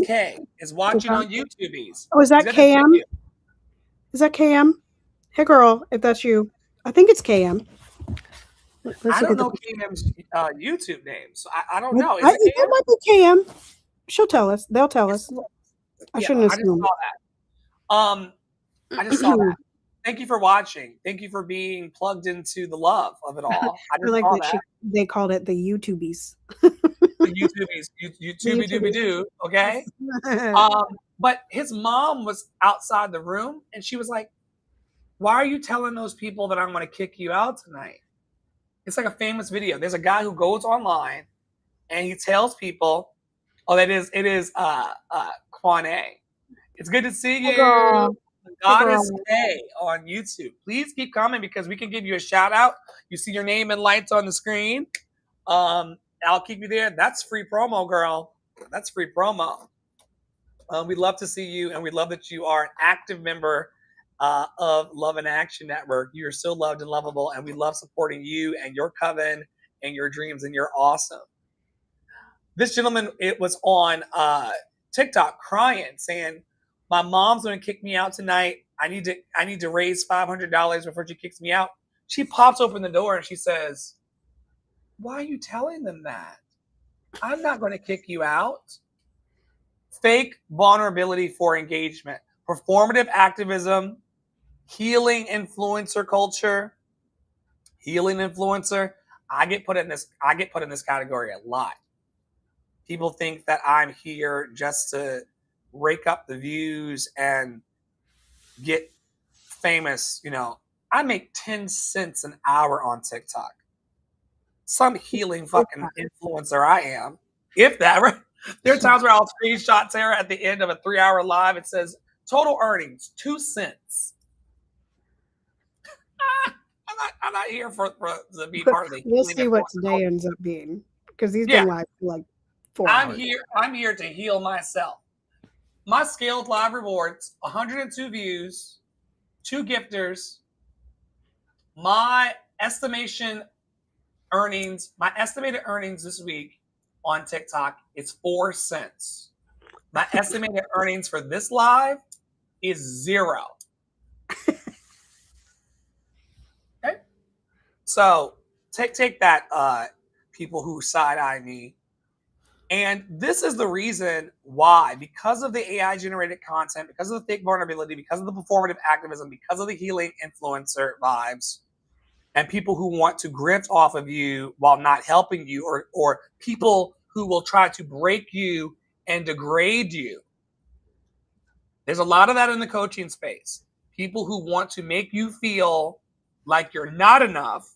K is watching on YouTubies. Oh, is that KM? Is that KM? Hey, girl, if that's you. I think it's KM. I don't know KM's YouTube name, so I don't know. Is it might be KM. She'll tell us. They'll tell us. I shouldn't assume. I just saw that. Thank you for watching. Thank you for being plugged into the love of it all. I like that they called it the YouTubies. YouTubey dooby doo, okay? But his mom was outside the room and she was like, why are you telling those people that I'm going to kick you out tonight? It's like a famous video. There's a guy who goes online and he tells people, oh, it is Kwane. It's good to see Hey, you. girl. Hey, Goddess girl. K on YouTube. Please keep coming because we can give you a shout out. You see your name and lights on the screen. I'll keep you there. That's free promo, girl. That's free promo. We'd love to see you, and we love that you are an active member of Love and Action Network. You are so loved and lovable, and we love supporting you and your coven and your dreams, and you're awesome. This gentleman, it was on TikTok crying, saying, "My mom's going to kick me out tonight. I need to raise $500 before she kicks me out." She pops open the door and she says, "Why are you telling them that? I'm not going to kick you out." Fake vulnerability for engagement, performative activism, healing influencer culture, healing influencer. I get put in this category a lot. People think that I'm here just to rake up the views and get famous. I make 10 cents an hour on TikTok. Some healing fucking influencer I am. If that, right? There are times where I'll screenshot Tara at the end of a 3-hour live. It says total earnings 2 cents. I'm not here for to be part of the. We'll see what today ends up being because he's been live for like 4 hours. I'm here to heal myself. My scaled live rewards: 102 views, 2 gifters. My estimated earnings this week on TikTok is 4 cents. My estimated earnings for this live is 0. Okay? So take that, people who side-eye me. And this is the reason why, because of the AI generated content, because of the fake vulnerability, because of the performative activism, because of the healing influencer vibes, and people who want to grift off of you while not helping you, or people who will try to break you and degrade you. There's a lot of that in the coaching space. People who want to make you feel like you're not enough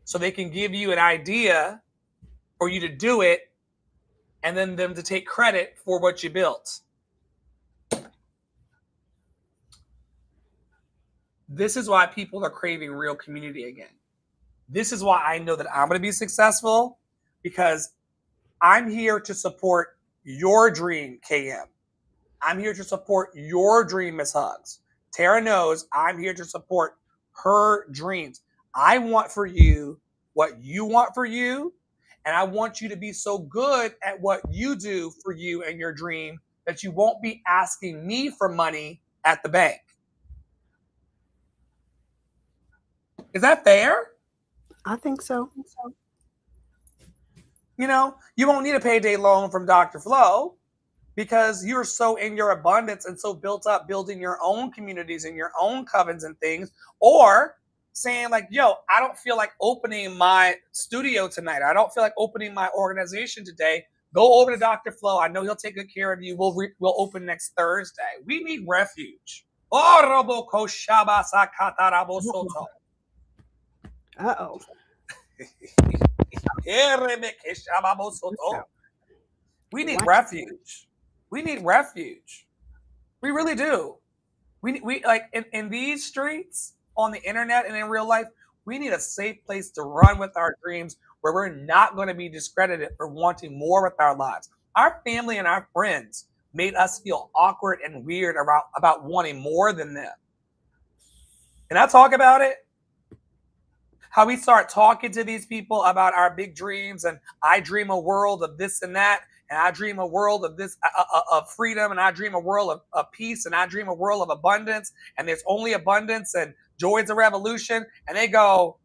so they can give you an idea for you to do it and then them to take credit for what you built. This is why people are craving real community again. This is why I know that I'm going to be successful, because I'm here to support your dream, KM. I'm here to support your dream, Miss Hugs. Tara knows I'm here to support her dreams. I want for you what you want for you, and I want you to be so good at what you do for you and your dream that you won't be asking me for money at the bank. Is that fair? I think so. You won't need a payday loan from Dr. Flo because you're so in your abundance and so built up building your own communities and your own covens and things, or saying like, yo, I don't feel like opening my studio tonight. I don't feel like opening my organization today. Go over to Dr. Flo. I know he'll take good care of you. We'll open next Thursday. We need refuge. Uh-oh. We need refuge. We need refuge. We really do. We like in these streets, on the internet and in real life, we need a safe place to run with our dreams where we're not going to be discredited for wanting more with our lives. Our family and our friends made us feel awkward and weird about wanting more than them. Can I talk about it? How we start talking to these people about our big dreams, and I dream a world of this and that, and I dream a world of this of freedom, and I dream a world of peace, and I dream a world of abundance, and there's only abundance, and joy is a revolution. And they go,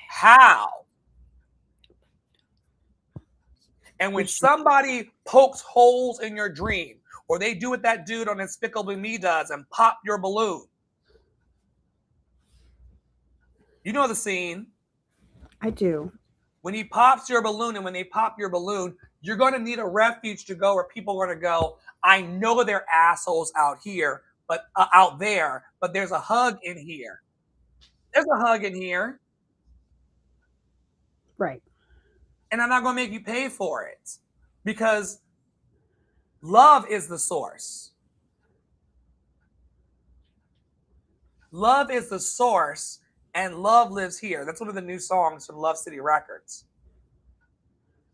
how? And when somebody pokes holes in your dream, or they do what that dude on Despicable Me does and pop your balloon, you know the scene. I do. When he pops your balloon, and when they pop your balloon, you're going to need a refuge to go where people are going to go, I know they're assholes out here, but out there, but there's a hug in here. There's a hug in here. Right. And I'm not going to make you pay for it, because love is the source. Love is the source, and love lives here. That's one of the new songs from Love City Records.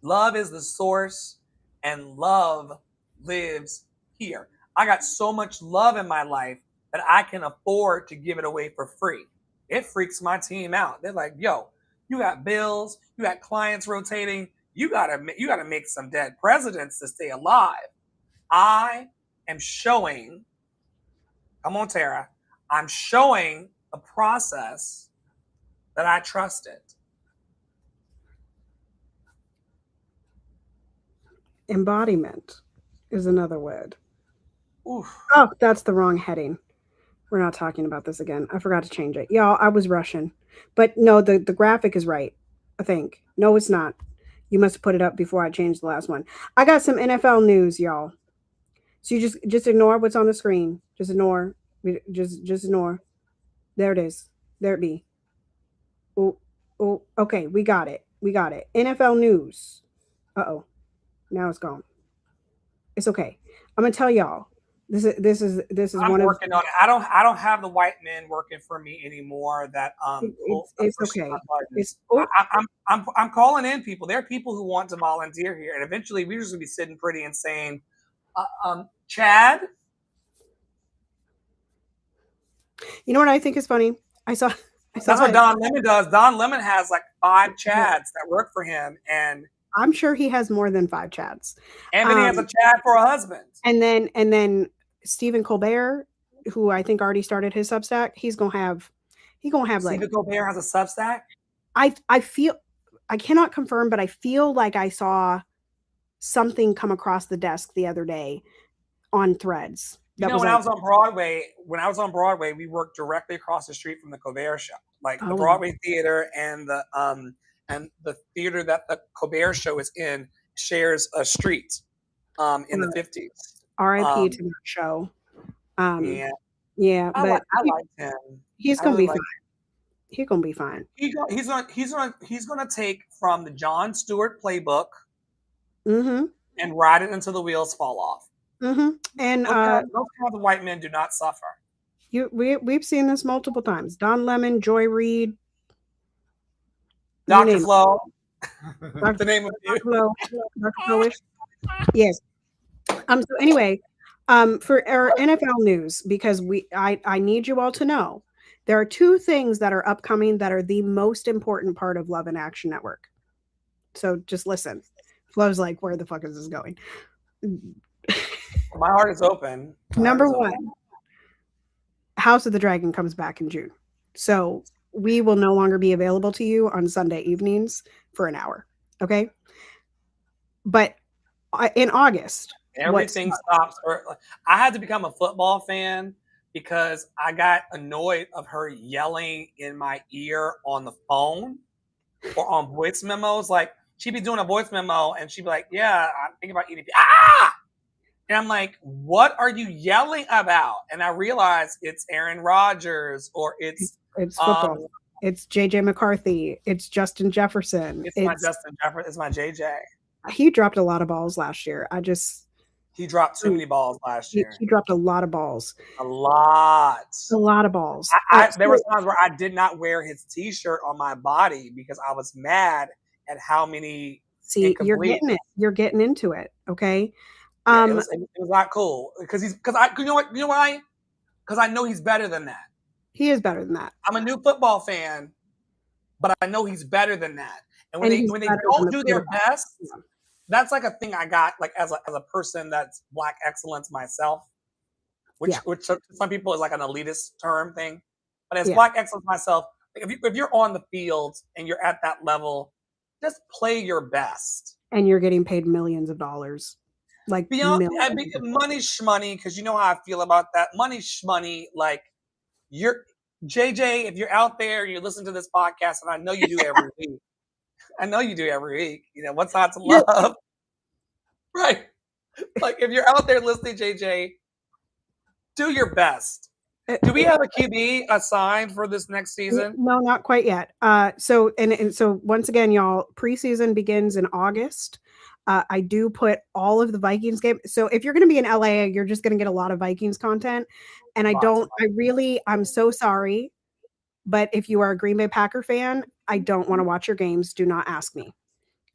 Love is the source, and love lives here. I got so much love in my life that I can afford to give it away for free. It freaks my team out. They're like, yo, you got bills, you got clients rotating, you gotta make some dead presidents to stay alive. I am showing, come on, Tara, I'm showing a process that I trusted. Embodiment is another word. Oof. Oh, that's the wrong heading. We're not talking about this again. I forgot to change it. Y'all, I was rushing. But no, the graphic is right, I think. No, it's not. You must have put it up before I changed the last one. I got some NFL news, y'all. So you just ignore what's on the screen. Just ignore. Just ignore. There it is. There it be. Oh, okay. We got it. NFL news. Uh-oh. Now it's gone. It's okay. I'm gonna tell y'all. This is I'm one of. working on it. I don't have the white men working for me anymore. That It's okay. I'm calling in people. There are people who want to volunteer here, and eventually we're just gonna be sitting pretty and saying, Chad. You know what I think is funny? I saw That's what Don Lemon does. Don Lemon has like 5 Chads that work for him, and I'm sure he has more than 5 Chads. And then he has a Chad for a husband. And then Stephen Colbert, who I think already started his Substack, he's gonna have Stephen Colbert has a Substack. I feel, I cannot confirm, but I feel like I saw something come across the desk the other day on Threads. When I was on Broadway, we worked directly across the street from the Colbert Show, like the Broadway theater and the theater that the Colbert Show is in shares a street in the 50s. R.I.P. to that show. Yeah, but I like him. He's gonna be fine. He's gonna be fine. He's gonna take from the Jon Stewart playbook and ride it until the wheels fall off. And those kinds of white men do not suffer. We've seen this multiple times. Don Lemon, Joy Reid, Dr. Flo. The name of you. Dr. Flo. Yes. So anyway, for our NFL news, because I need you all to know there are 2 things that are upcoming that are the most important part of Love in Action Network. So just listen. Flo's like, where the fuck is this going? My heart is open. Number 1, House of the Dragon comes back in June. So we will no longer be available to you on Sunday evenings for an hour. Okay. But in August, everything stops. I had to become a football fan because I got annoyed of her yelling in my ear on the phone or on voice memos. Like, she'd be doing a voice memo and she'd be like, yeah, I'm thinking about eating. And I'm like, what are you yelling about? And I realized it's Aaron Rodgers, or it's football. It's JJ McCarthy. It's Justin Jefferson. It's my Justin Jefferson. It's my JJ. He dropped a lot of balls last year. He dropped too many balls last year. He dropped a lot of balls. A lot of balls. There were times where I did not wear his T-shirt on my body because I was mad at how many. See, you're getting it. You're getting into it. Okay. Yeah, it was not cool because you know why? Because I know he's better than that. He is better than that. I'm a new football fan, but I know he's better than that. And when they don't do their best, that's like a thing I got like as a person that's Black excellence myself, which to some people is like an elitist term thing. But as Black excellence myself, if you're on the field and you're at that level, just play your best. And you're getting paid millions of dollars. Like beyond money shmoney, because you know how I feel about that. Money shmoney, like you're JJ, if you're out there and you listen to this podcast, and I know you do every week, I know you do every week. You know, what's not to Yeah. love? Right. Like if you're out there listening, JJ, do your best. Do we have a QB assigned for this next season? No, not quite yet. So once again, y'all, preseason begins in August. I do put all of the Vikings game. So if you're going to be in LA, you're just going to get a lot of Vikings content. And I'm so sorry. But if you are a Green Bay Packer fan, I don't want to watch your games. Do not ask me.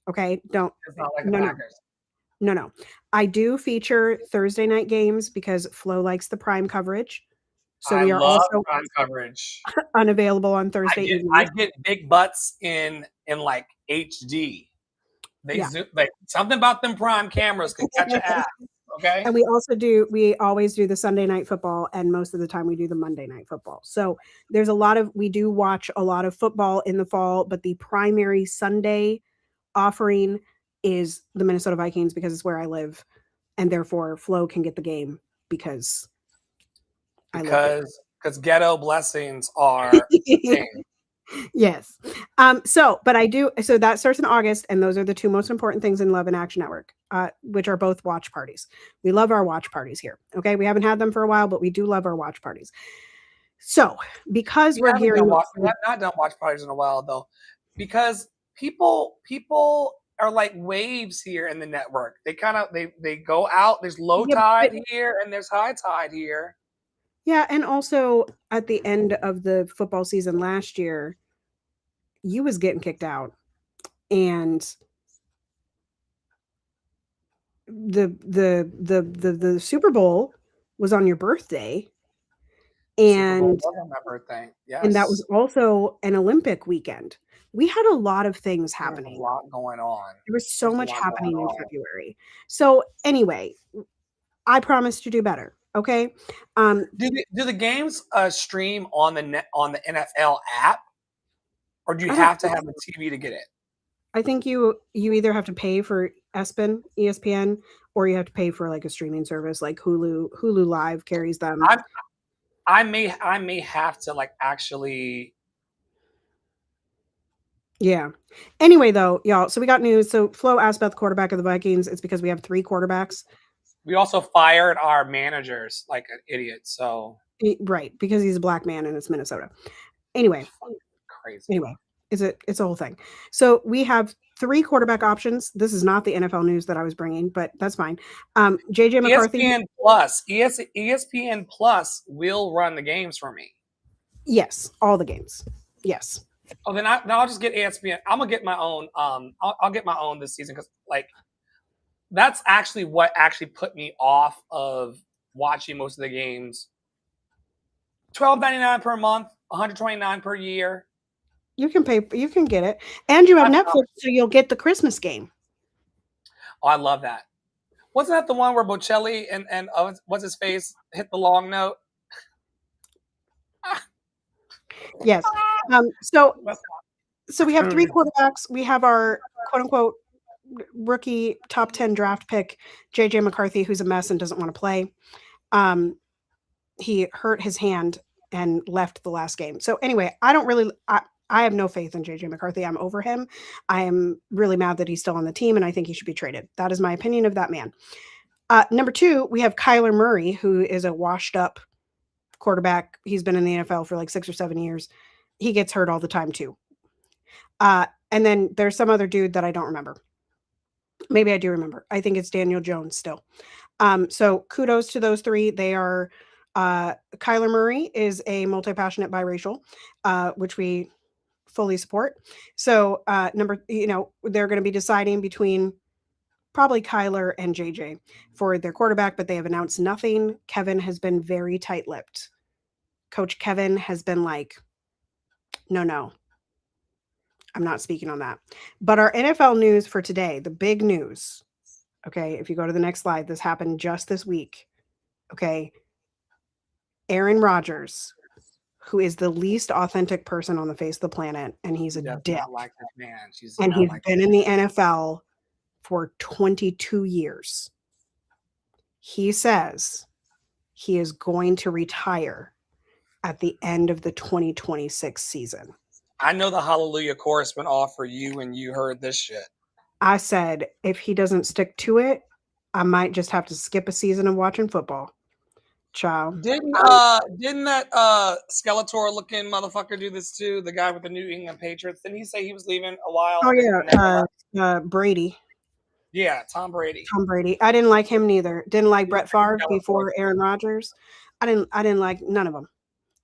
Okay. Don't. It's not like the No, no. Packers. No. I do feature Thursday night games because Flo likes the prime coverage. So we are love also prime coverage. unavailable on Thursday evenings. I get big butts in like HD. They Yeah. zoom, like something about them prime cameras can catch your ass. Okay. And we always do the Sunday night football, and most of the time we do the Monday night football. So we do watch a lot of football in the fall, but the primary Sunday offering is the Minnesota Vikings because it's where I live, and therefore Flo can get the game because I live here. Because ghetto blessings are king. Yes. So that starts in August, and those are the two most important things in Love and Action Network, which are both watch parties. We love our watch parties here. Okay. We haven't had them for a while, but we do love our watch parties. So because we're gearing up, we have not done watch parties in a while though, because people are like waves here in the network. They kind of they go out. There's low tide here and there's high tide here. Yeah, and also at the end of the football season last year, you was getting kicked out, and the Super Bowl was on your birthday, and Super Bowl was on my birthday. Yes, and that was also an Olympic weekend. We had a lot of things happening. There was a lot going on. There was so much happening in February. So anyway, I promise to do better. Okay. Do the games stream on the NFL app, or do you have to have the TV to get it? I think you either have to pay for ESPN, or you have to pay for like a streaming service like Hulu. Hulu Live carries them. I may have to like actually. Yeah. Anyway, though, y'all, so we got news. So Flo asked about the quarterback of the Vikings. It's because we have 3 quarterbacks. We also fired our managers like an idiot. So right, because he's a black man and it's Minnesota. Anyway, crazy. Anyway, it's a whole thing. So we have 3 quarterback options. This is not the NFL news that I was bringing, but that's fine. JJ McCarthy. ESPN Plus will run the games for me. Yes, all the games. Yes. Oh, then I'll just get ESPN. I'm gonna get my own. I'll get my own this season because like that's actually what actually put me off of watching most of the games. $12.99 per month, $129 per year. You can pay. You can get it, and you have Netflix, so you'll get the Christmas game. Oh, I love that. Wasn't that the one where Bocelli and what's his face hit the long note? Yes. So we have 3 quarterbacks. We have our quote unquote rookie top 10 draft pick, JJ McCarthy, who's a mess and doesn't want to play. He hurt his hand and left the last game. So anyway, I have no faith in JJ McCarthy. I'm over him. I am really mad that he's still on the team, and I think he should be traded. That is my opinion of that man. Number 2, we have Kyler Murray, who is a washed up quarterback. He's been in the NFL for like 6 or 7 years. He gets hurt all the time too. And then there's some other dude that I don't remember. Maybe I do remember. I think it's Daniel Jones still. So kudos to those 3. They are Kyler Murray is a multi-passionate biracial, which we fully support. So they're going to be deciding between probably Kyler and JJ for their quarterback, but they have announced nothing. Kevin has been very tight-lipped. Coach Kevin has been like, no, I'm not speaking on that. But our NFL news for today, the big news, okay, if you go to the next slide, this happened just this week, okay? Aaron Rodgers, who is the least authentic person on the face of the planet, and he's a dick. Like this man. He's been in the NFL for 22 years. He says he is going to retire at the end of the 2026 season. I know the Hallelujah chorus went off for you when you heard this shit. I said, if he doesn't stick to it, I might just have to skip a season of watching football. Child. Didn't that Skeletor looking motherfucker do this too? The guy with the New England Patriots. Didn't he say he was leaving a while? Oh, And yeah. Brady. Yeah, Tom Brady. Tom Brady. I didn't like him neither. Didn't like Brett Favre Skeletor. before Aaron Rodgers. I didn't like none of them.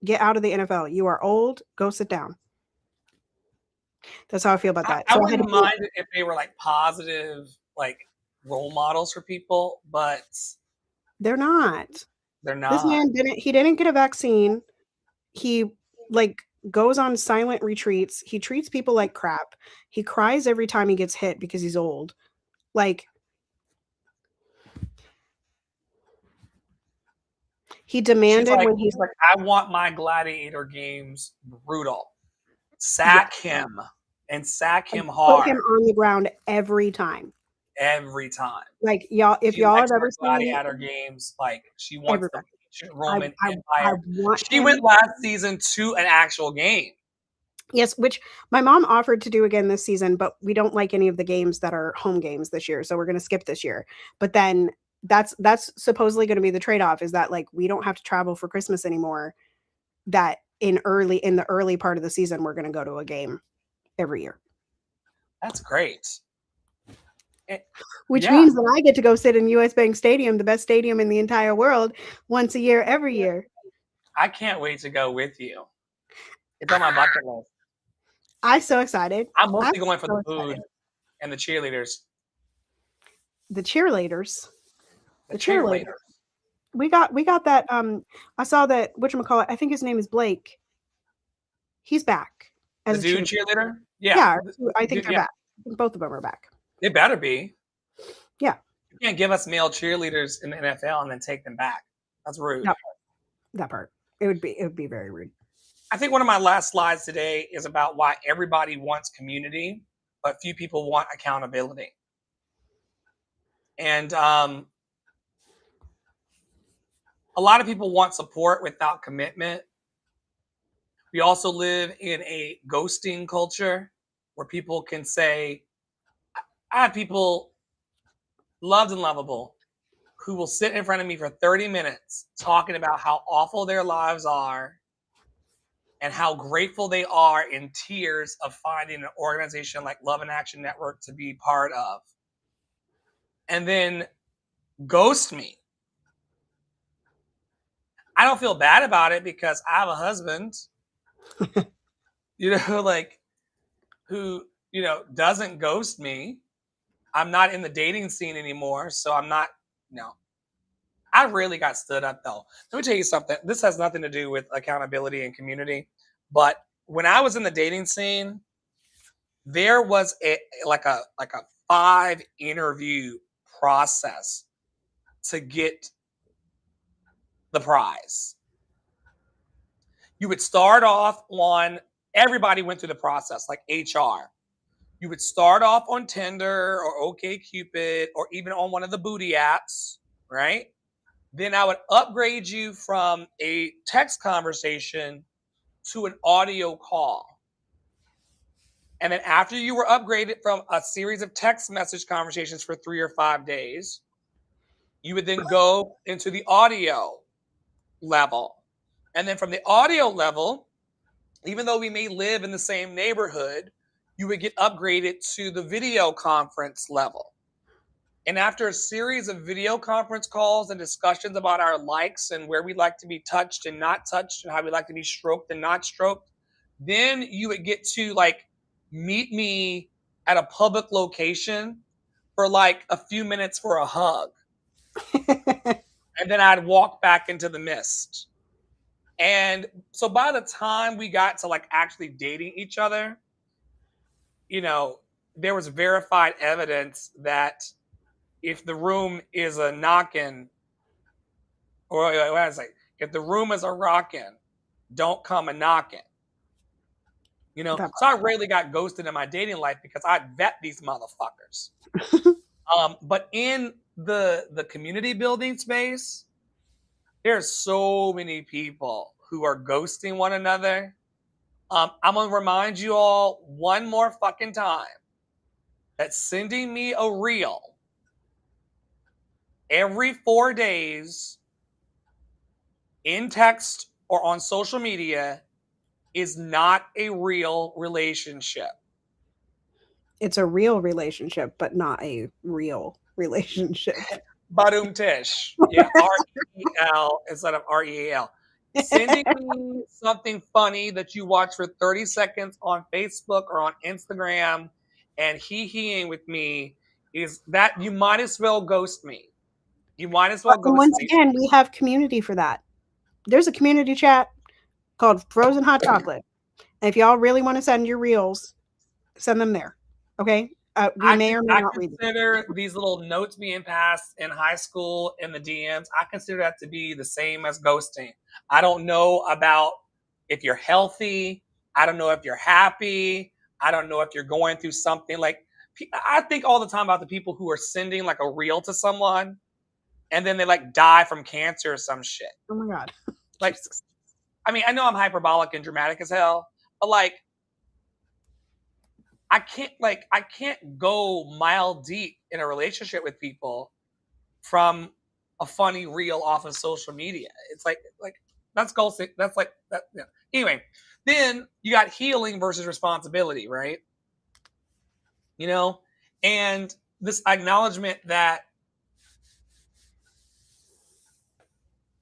Get out of the NFL. You are old. Go sit down. That's how I feel about that. I wouldn't mind it if they were like positive, like role models for people, but they're not. They're not. This man didn't get a vaccine. He like goes on silent retreats. He treats people like crap. He cries every time he gets hit because he's old. Like, he demanded when he's like, I want my gladiator games brutal. Sack him and sack him hard. Put him on the ground every time. Every time. Like, y'all, if y'all have ever seen gladiator games, like she wants the ancient Roman Empire. She went last season to an actual game. Yes, which my mom offered to do again this season, but we don't like any of the games that are home games this year, so we're going to skip this year. But then that's supposedly going to be the trade-off, is that like we don't have to travel for Christmas anymore. That in the early part of the season, we're going to go to a game every year. That's great. Which means that I get to go sit in US Bank Stadium, the best stadium in the entire world, once a year, every year. I can't wait to go with you. It's on my bucket list. I'm so excited. I'm mostly going for the food and the cheerleaders. The cheerleaders. The cheerleaders. We got that. I saw that. Whatchamacallit, I think his name is Blake. He's back as the dude cheerleader. Yeah, I think they're back. Both of them are back. They better be. Yeah. You can't give us male cheerleaders in the NFL and then take them back. That's rude. That part. It would be very rude. I think one of my last slides today is about why everybody wants community, but few people want accountability. And a lot of people want support without commitment. We also live in a ghosting culture where people can say, I have people loved and lovable who will sit in front of me for 30 minutes talking about how awful their lives are and how grateful they are, in tears of finding an organization like Love and Action Network to be part of, and then ghost me. I don't feel bad about it because I have a husband, like, who, doesn't ghost me. I'm not in the dating scene anymore, so I'm not, I really got stood up, though. Let me tell you something. This has nothing to do with accountability and community, but when I was in the dating scene, there was a 5 interview process to get the prize. You would start off on, everybody went through the process, like HR. You would start off on Tinder or OkCupid or even on one of the booty apps, right? Then I would upgrade you from a text conversation to an audio call. And then after you were upgraded from a series of text message conversations for 3 or 5 days, you would then go into the audio level. And then from the audio level, even though we may live in the same neighborhood, you would get upgraded to the video conference level. And after a series of video conference calls and discussions about our likes and where we like to be touched and not touched and how we like to be stroked and not stroked, then you would get to meet me at a public location for a few minutes for a hug. And then I'd walk back into the mist. And so by the time we got to actually dating each other, there was verified evidence that if the room is a knockin', or what I say, if the room is a rockin', don't come a knockin'. So I rarely got ghosted in my dating life because I'd vet these motherfuckers. But in the community building space, there's so many people who are ghosting one another I'm going to remind you all one more fucking time that sending me a reel every 4 days in text or on social media is not a real relationship. It's a real relationship, but not a real relationship. Badum tish. Yeah, R-E-E-L instead of R-E-A-L. Sending me something funny that you watch for 30 seconds on Facebook or on Instagram and he-heing with me is that you might as well ghost me. You might as well And ghost once me. again, we have community for that. There's a community chat called Frozen Hot Chocolate. And if y'all really want to send your reels, send them there. Okay? We may or may not read them. consider these little notes being passed in high school in the DMs. I consider that to be the same as ghosting. I don't know about if you're healthy. I don't know if you're happy. I don't know if you're going through something like. I think all the time about the people who are sending like a reel to someone, and then they like die from cancer or some shit. Oh my God. Like, I mean, I know I'm hyperbolic and dramatic as hell, but like, I can't go mile deep in a relationship with people from a funny reel off of social media. It's like that's ghosting. That's like that. Yeah. Anyway, then you got healing versus responsibility, right? You know, and this acknowledgement that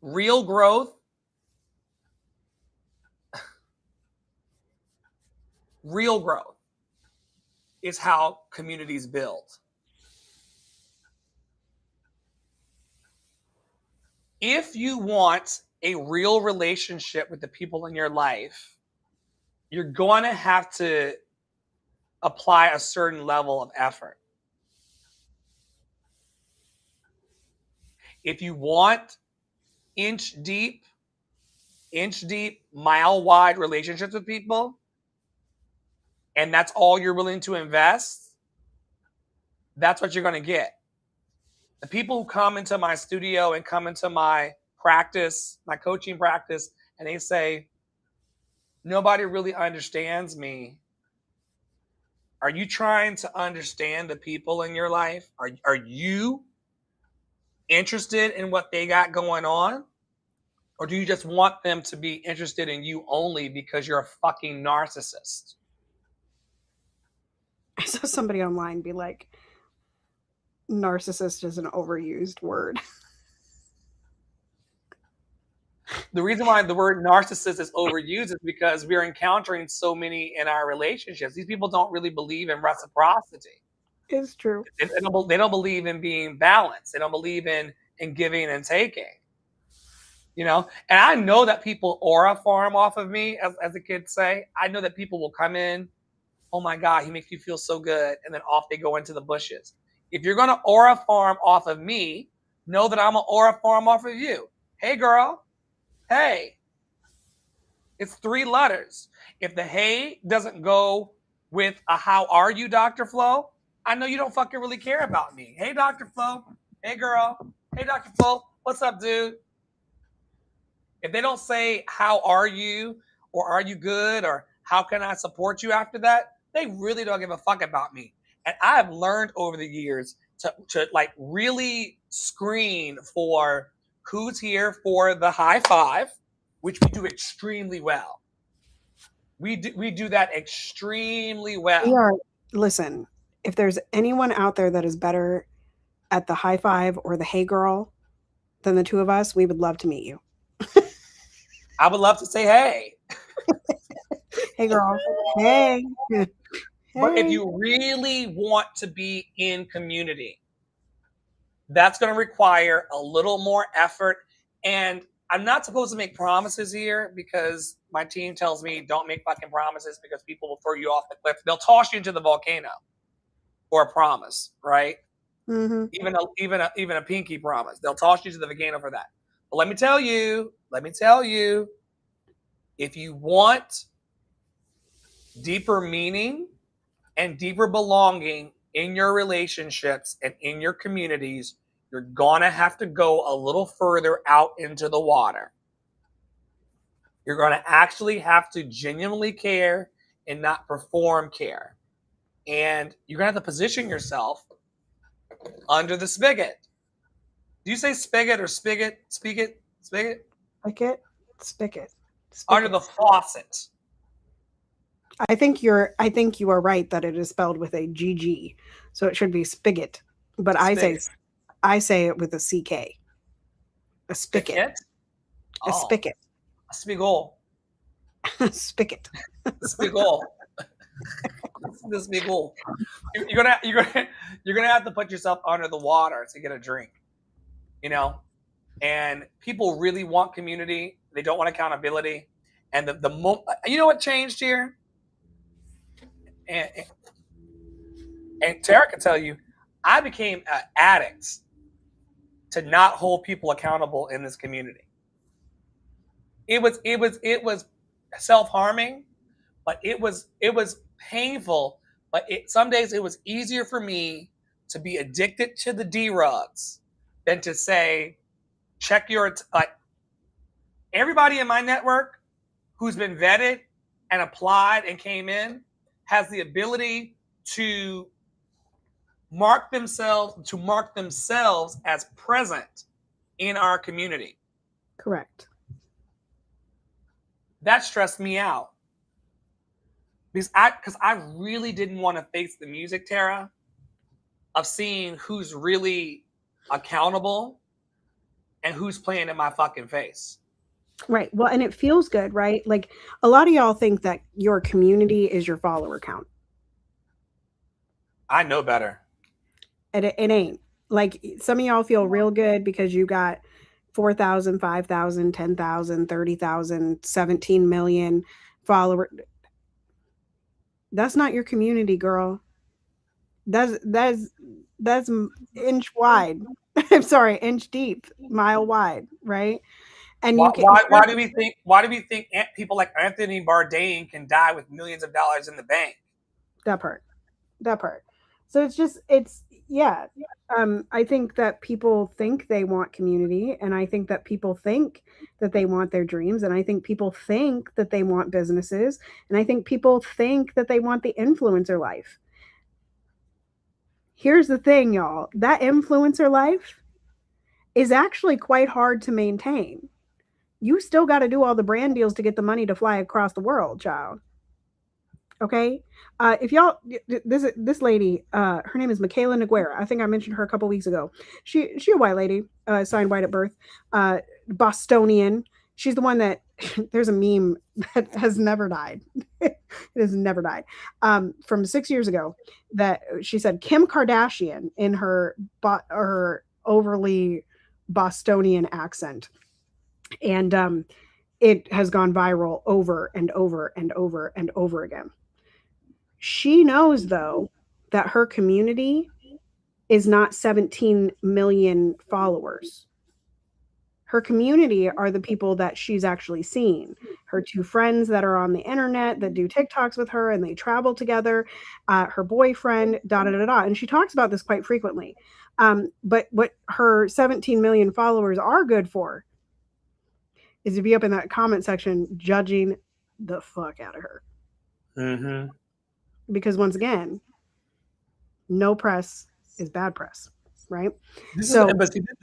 real growth, real growth is how communities build. If you want a real relationship with the people in your life, you're going to have to apply a certain level of effort. If you want inch deep, mile wide relationships with people, and that's all you're willing to invest, that's what you're going to get. The people who come into my studio and come into my practice, my coaching practice, and they say, nobody really understands me. Are you trying to understand the people in your life? Are you interested in what they got going on? Or do you just want them to be interested in you only because you're a fucking narcissist? I saw somebody online be like, narcissist is an overused word. The reason why the word narcissist is overused is because we're encountering so many in our relationships. These people don't really believe in reciprocity. It's true. They don't believe in being balanced. They don't believe in giving and taking. You know, and I know that people aura farm off of me, as the kids say. I know that people will come in, oh my God, he makes you feel so good, and then off they go into the bushes. If you're gonna aura farm off of me, know that I'm an aura farm off of you. Hey girl, hey. It's 3 letters. If the hey doesn't go with a how are you, Dr. Flo, I know you don't fucking really care about me. Hey, Dr. Flo. Hey, girl. Hey, Dr. Flo. What's up, dude? If they don't say how are you or are you good or how can I support you after that, they really don't give a fuck about me. And I have learned over the years to like really screen for who's here for the high five, which we do extremely well. We do that extremely well. Listen, if there's anyone out there that is better at the high five or the hey girl than the two of us, we would love to meet you. I would love to say hey. Hey girl. Hey. But if you really want to be in community, that's going to require a little more effort. And I'm not supposed to make promises here because my team tells me don't make fucking promises because people will throw you off the cliff. They'll toss you into the volcano for a promise, right? Mm-hmm. Even a pinky promise. They'll toss you to the volcano for that. But let me tell you, if you want deeper meaning and deeper belonging in your relationships and in your communities, you're gonna have to go a little further out into the water. You're going to actually have to genuinely care and not perform care. And you're going to have to position yourself under the spigot. Do you say spigot or spigot? Spigot? Spigot? Spigot? Spigot. Under the faucet. I think you are right that it is spelled with a GG. So it should be spigot. But Spigot. I say it with a CK. A spigot. Spigot? A spigot. A spigol. Spigot. Spigol. The spigol. You're gonna have to put yourself under the water to get a drink. You know? And people really want community. They don't want accountability. And you know what changed here? And Tara can tell you, I became an addict to not hold people accountable in this community. It was self-harming, but it was painful. But some days it was easier for me to be addicted to the D-rugs than to say, check your everybody in my network who's been vetted and applied and came in has the ability to mark themselves as present in our community. Correct. That stressed me out because I really didn't want to face the music, Tara, of seeing who's really accountable and who's playing in my fucking face. Right. Well, and it feels good, right? Like a lot of y'all think that your community is your follower count. I know better. It ain't. Like some of y'all feel real good because you got 4,000, 5,000, 10,000, 30,000, 17 million followers. That's not your community, girl. That's inch wide. I'm sorry, inch deep, mile wide, right? And why do we think people like Anthony Bourdain can die with millions of dollars in the bank? That part. So I think that people think they want community, and I think that people think that they want their dreams, and I think people think that they want businesses, and I think people think that they want the influencer life. Here's the thing, y'all. That influencer life is actually quite hard to maintain. You still got to do all the brand deals to get the money to fly across the world, child. Okay. If y'all, this lady, her name is Michaela Noguera. I think I mentioned her a couple weeks ago. She a white lady, signed white at birth, Bostonian. She's the one that there's a meme that has never died. It has never died. From 6 years ago, that she said Kim Kardashian in her overly Bostonian accent, and it has gone viral over and over and over and over again. She knows, though, that her community is not 17 million followers. Her community are the people that she's actually seen. Her two friends that are on the internet that do TikToks with her and they travel together, her boyfriend, And she talks about this quite frequently. But what her 17 million followers are good for is to be up in that comment section judging the fuck out of her. Mm-hmm. Because once again, no press is bad press, right? This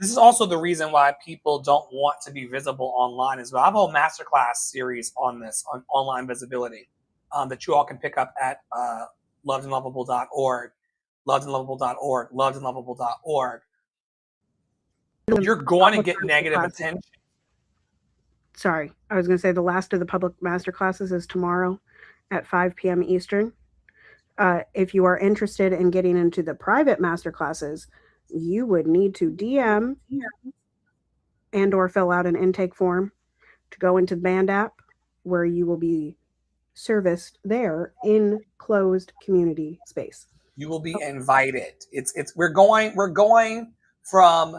is also the reason why people don't want to be visible online as well. I have a whole masterclass series on this, on online visibility, that you all can pick up at lovedandlovable.org, lovedandlovable.org. You're going to get negative attention. Sorry, I was going to say the last of the public masterclasses is tomorrow at 5 p.m. Eastern. If you are interested in getting into the private masterclasses, you would need to DM and or fill out an intake form to go into the Band app, where you will be serviced there in closed community space. You will be invited. We're going from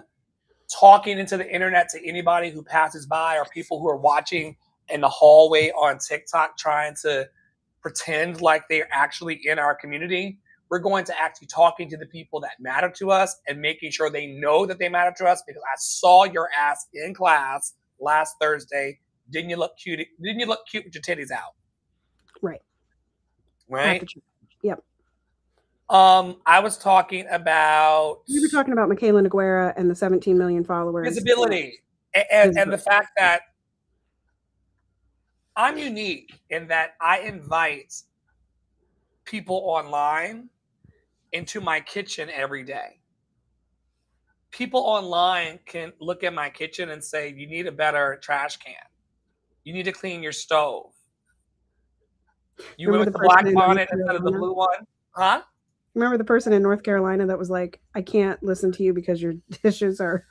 talking into the internet to anybody who passes by or people who are watching in the hallway on TikTok trying to pretend like they're actually in our community. We're going to actually talking to the people that matter to us and making sure they know that they matter to us, because I saw your ass in class last Thursday Didn't you look cute? Didn't you look cute with your titties out? Right. Right. Yep. I was talking about We were talking about Michaela Noguera and the 17 million followers. Visibility. And the fact that I'm unique in that I invite people online into my kitchen every day. People online can look at my kitchen and say, you need a better trash can. You need to clean your stove. You went with the black bonnet instead of the blue one. Huh? Remember the person in North Carolina that was like, I can't listen to you because your dishes are,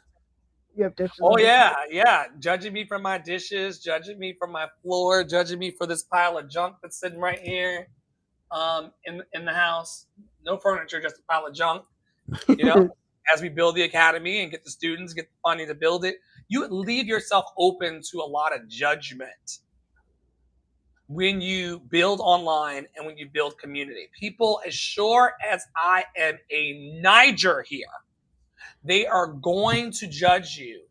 you have dishes. Oh, yeah. Yeah. Judging me for my dishes, judging me for my floor, judging me for this pile of junk that's sitting right here in the house. No furniture, just a pile of junk. You know, as we build the academy and get the students, get the funding to build it, you leave yourself open to a lot of judgment when you build online and when you build community. People, as sure as I am a Niger here, they are going to judge you.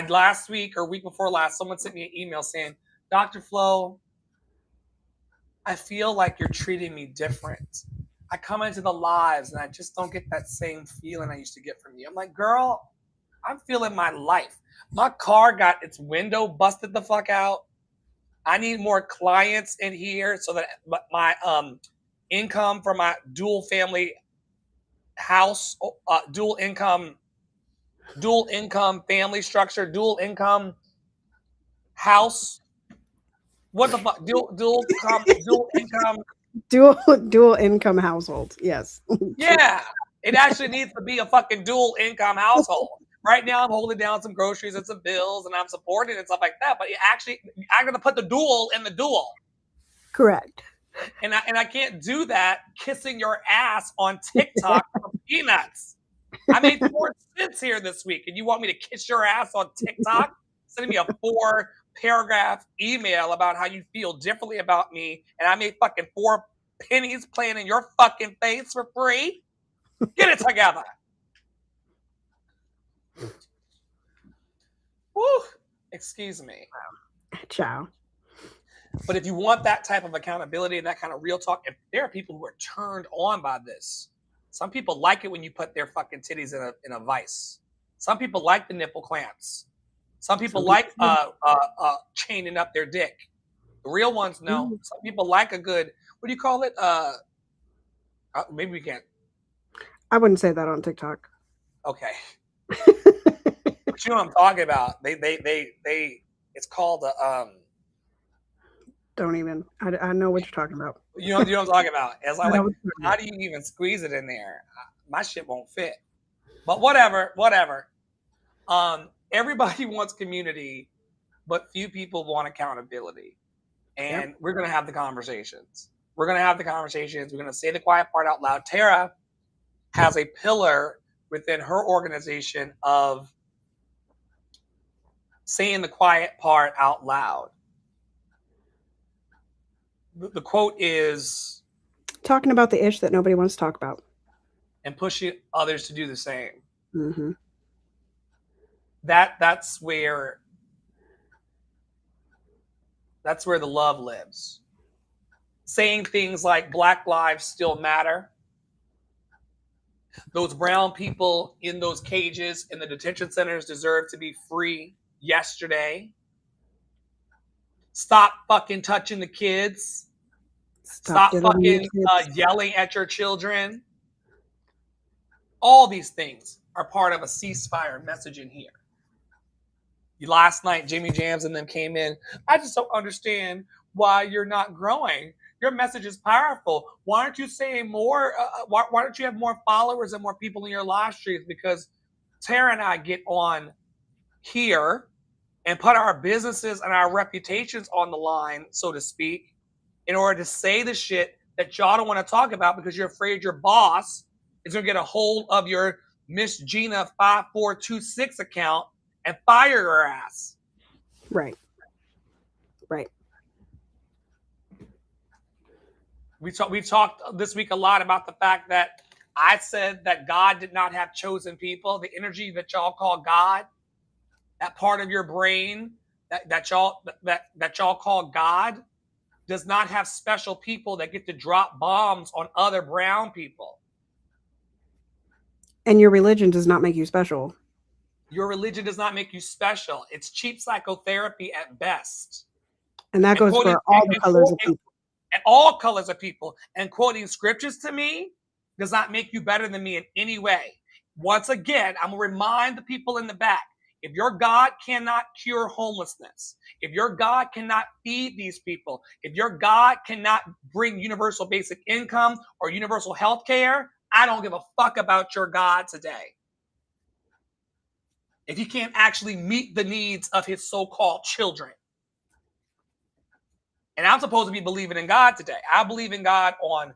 Last week or week before last, someone sent me an email saying, Dr. Flo, I feel like you're treating me different. I come into the lives and I just don't get that same feeling I used to get from you. I'm like, girl, I'm feeling my life. My car got its window busted the fuck out. I need more clients in here so that my income for my dual family house, dual income family structure, dual income house. What the fuck? Dual income. Dual income household. Yes. Yeah. It actually needs to be a fucking dual income household. Right now, I'm holding down some groceries and some bills, and I'm supporting and stuff like that. But I'm going to put the dual in the dual. Correct. And I can't do that kissing your ass on TikTok for peanuts. I made 4 cents here this week, and you want me to kiss your ass on TikTok? Sending me a 4-paragraph email about how you feel differently about me, and I made fucking 4 pennies playing in your fucking face for free? Get it together. Woo. Excuse me. Ciao. But if you want that type of accountability and that kind of real talk, if there are people who are turned on by this, some people like it when you put their fucking titties in a vice. Some people like the nipple clamps. Some people like chaining up their dick. The real ones, no. Some people like a good, what do you call it? Maybe we can't. I wouldn't say that on TikTok. Okay. But you know what I'm talking about. It's called don't even. I know what you're talking about. You know what I'm talking about. It's like how do you even squeeze it in there? My shit won't fit. But whatever. Everybody wants community, but few people want accountability. And we're gonna have the conversations. We're gonna say the quiet part out loud. Tara has a pillar within her organization of saying the quiet part out loud. The quote is talking about the ish that nobody wants to talk about and pushing others to do the same. Mm-hmm. That's where the love lives. Saying things like Black lives still matter. Those brown people in those cages in the detention centers deserve to be free yesterday. Stop fucking touching the kids. Stop fucking yelling at your children. All these things are part of a ceasefire message in here. Last night, Jimmy Jams and them came in. I just don't understand why you're not growing. Your message is powerful. Why aren't you saying more? Why don't you have more followers and more people in your live streams? Because Tara and I get on here and put our businesses and our reputations on the line, so to speak, in order to say the shit that y'all don't want to talk about because you're afraid your boss is going to get a hold of your Miss Gina 5426 account and fire your ass. Right. We've talked this week a lot about the fact that I said that God did not have chosen people. The energy that y'all call God, that part of your brain that y'all call God does not have special people that get to drop bombs on other brown people. And your religion does not make you special. Your religion does not make you special. It's cheap psychotherapy at best. And that goes for all the colors of people. And all colors of people. And quoting scriptures to me does not make you better than me in any way. Once again, I'm going to remind the people in the back, if your God cannot cure homelessness, if your God cannot feed these people, if your God cannot bring universal basic income or universal health care, I don't give a fuck about your God today. If he can't actually meet the needs of his so-called children. And I'm supposed to be believing in God today. I believe in God on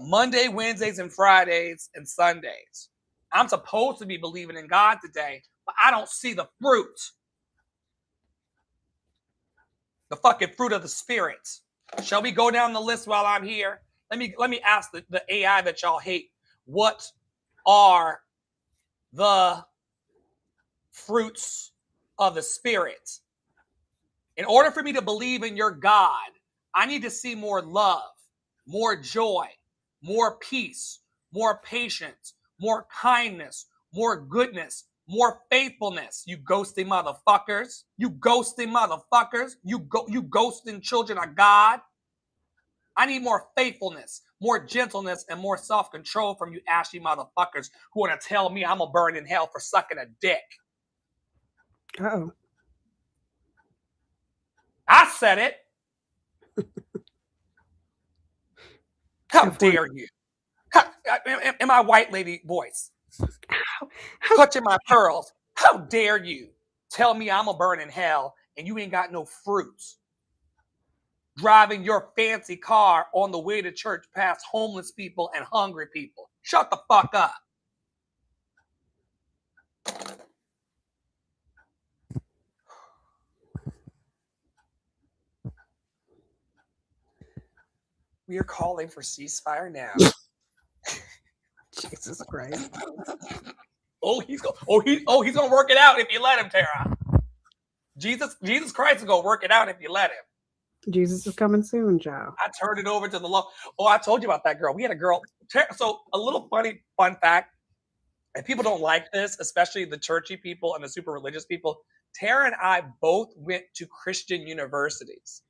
Monday, Wednesdays, and Fridays, and Sundays. I'm supposed to be believing in God today, but I don't see the fruit. The fucking fruit of the Spirit. Shall we go down the list while I'm here? Let me ask the AI that y'all hate. What are the fruits of the Spirit? In order for me to believe in your God, I need to see more love, more joy, more peace, more patience, more kindness, more goodness, more faithfulness. You ghosting motherfuckers. You ghosting motherfuckers. You ghosting children of God. I need more faithfulness, more gentleness, and more self-control from you ashy motherfuckers who want to tell me I'm going to burn in hell for sucking a dick. Uh-oh. I said it. How dare you? In my white lady voice. Clutching my pearls. How dare you tell me I'm a burn in hell and you ain't got no fruits? Driving your fancy car on the way to church past homeless people and hungry people. Shut the fuck up. We are calling for ceasefire now. Jesus Christ. He's gonna work it out if you let him, Tara. Jesus Christ is gonna work it out if you let him. Jesus is coming soon, Joe. I turned it over to the law. Oh, I told you about that girl. We had a girl. So a little fun fact, and people don't like this, especially the churchy people and the super religious people. Tara and I both went to Christian universities.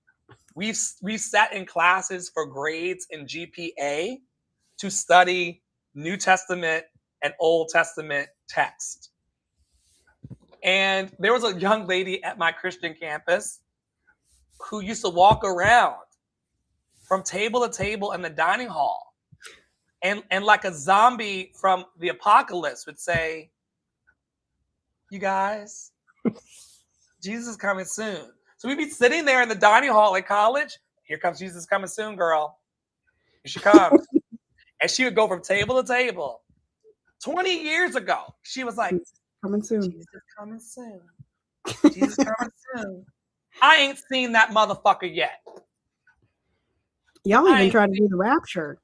We've sat in classes for grades in GPA to study New Testament and Old Testament text. And there was a young lady at my Christian campus who used to walk around from table to table in the dining hall and like a zombie from the apocalypse would say, you guys, Jesus is coming soon. So we'd be sitting there in the dining hall at college. Here comes Jesus coming soon, girl. Here she comes. And she would go from table to table. 20 years ago, she was like, Jesus coming soon. Jesus coming soon. Jesus coming soon. I ain't seen that motherfucker yet. Y'all even tried to do the rapture.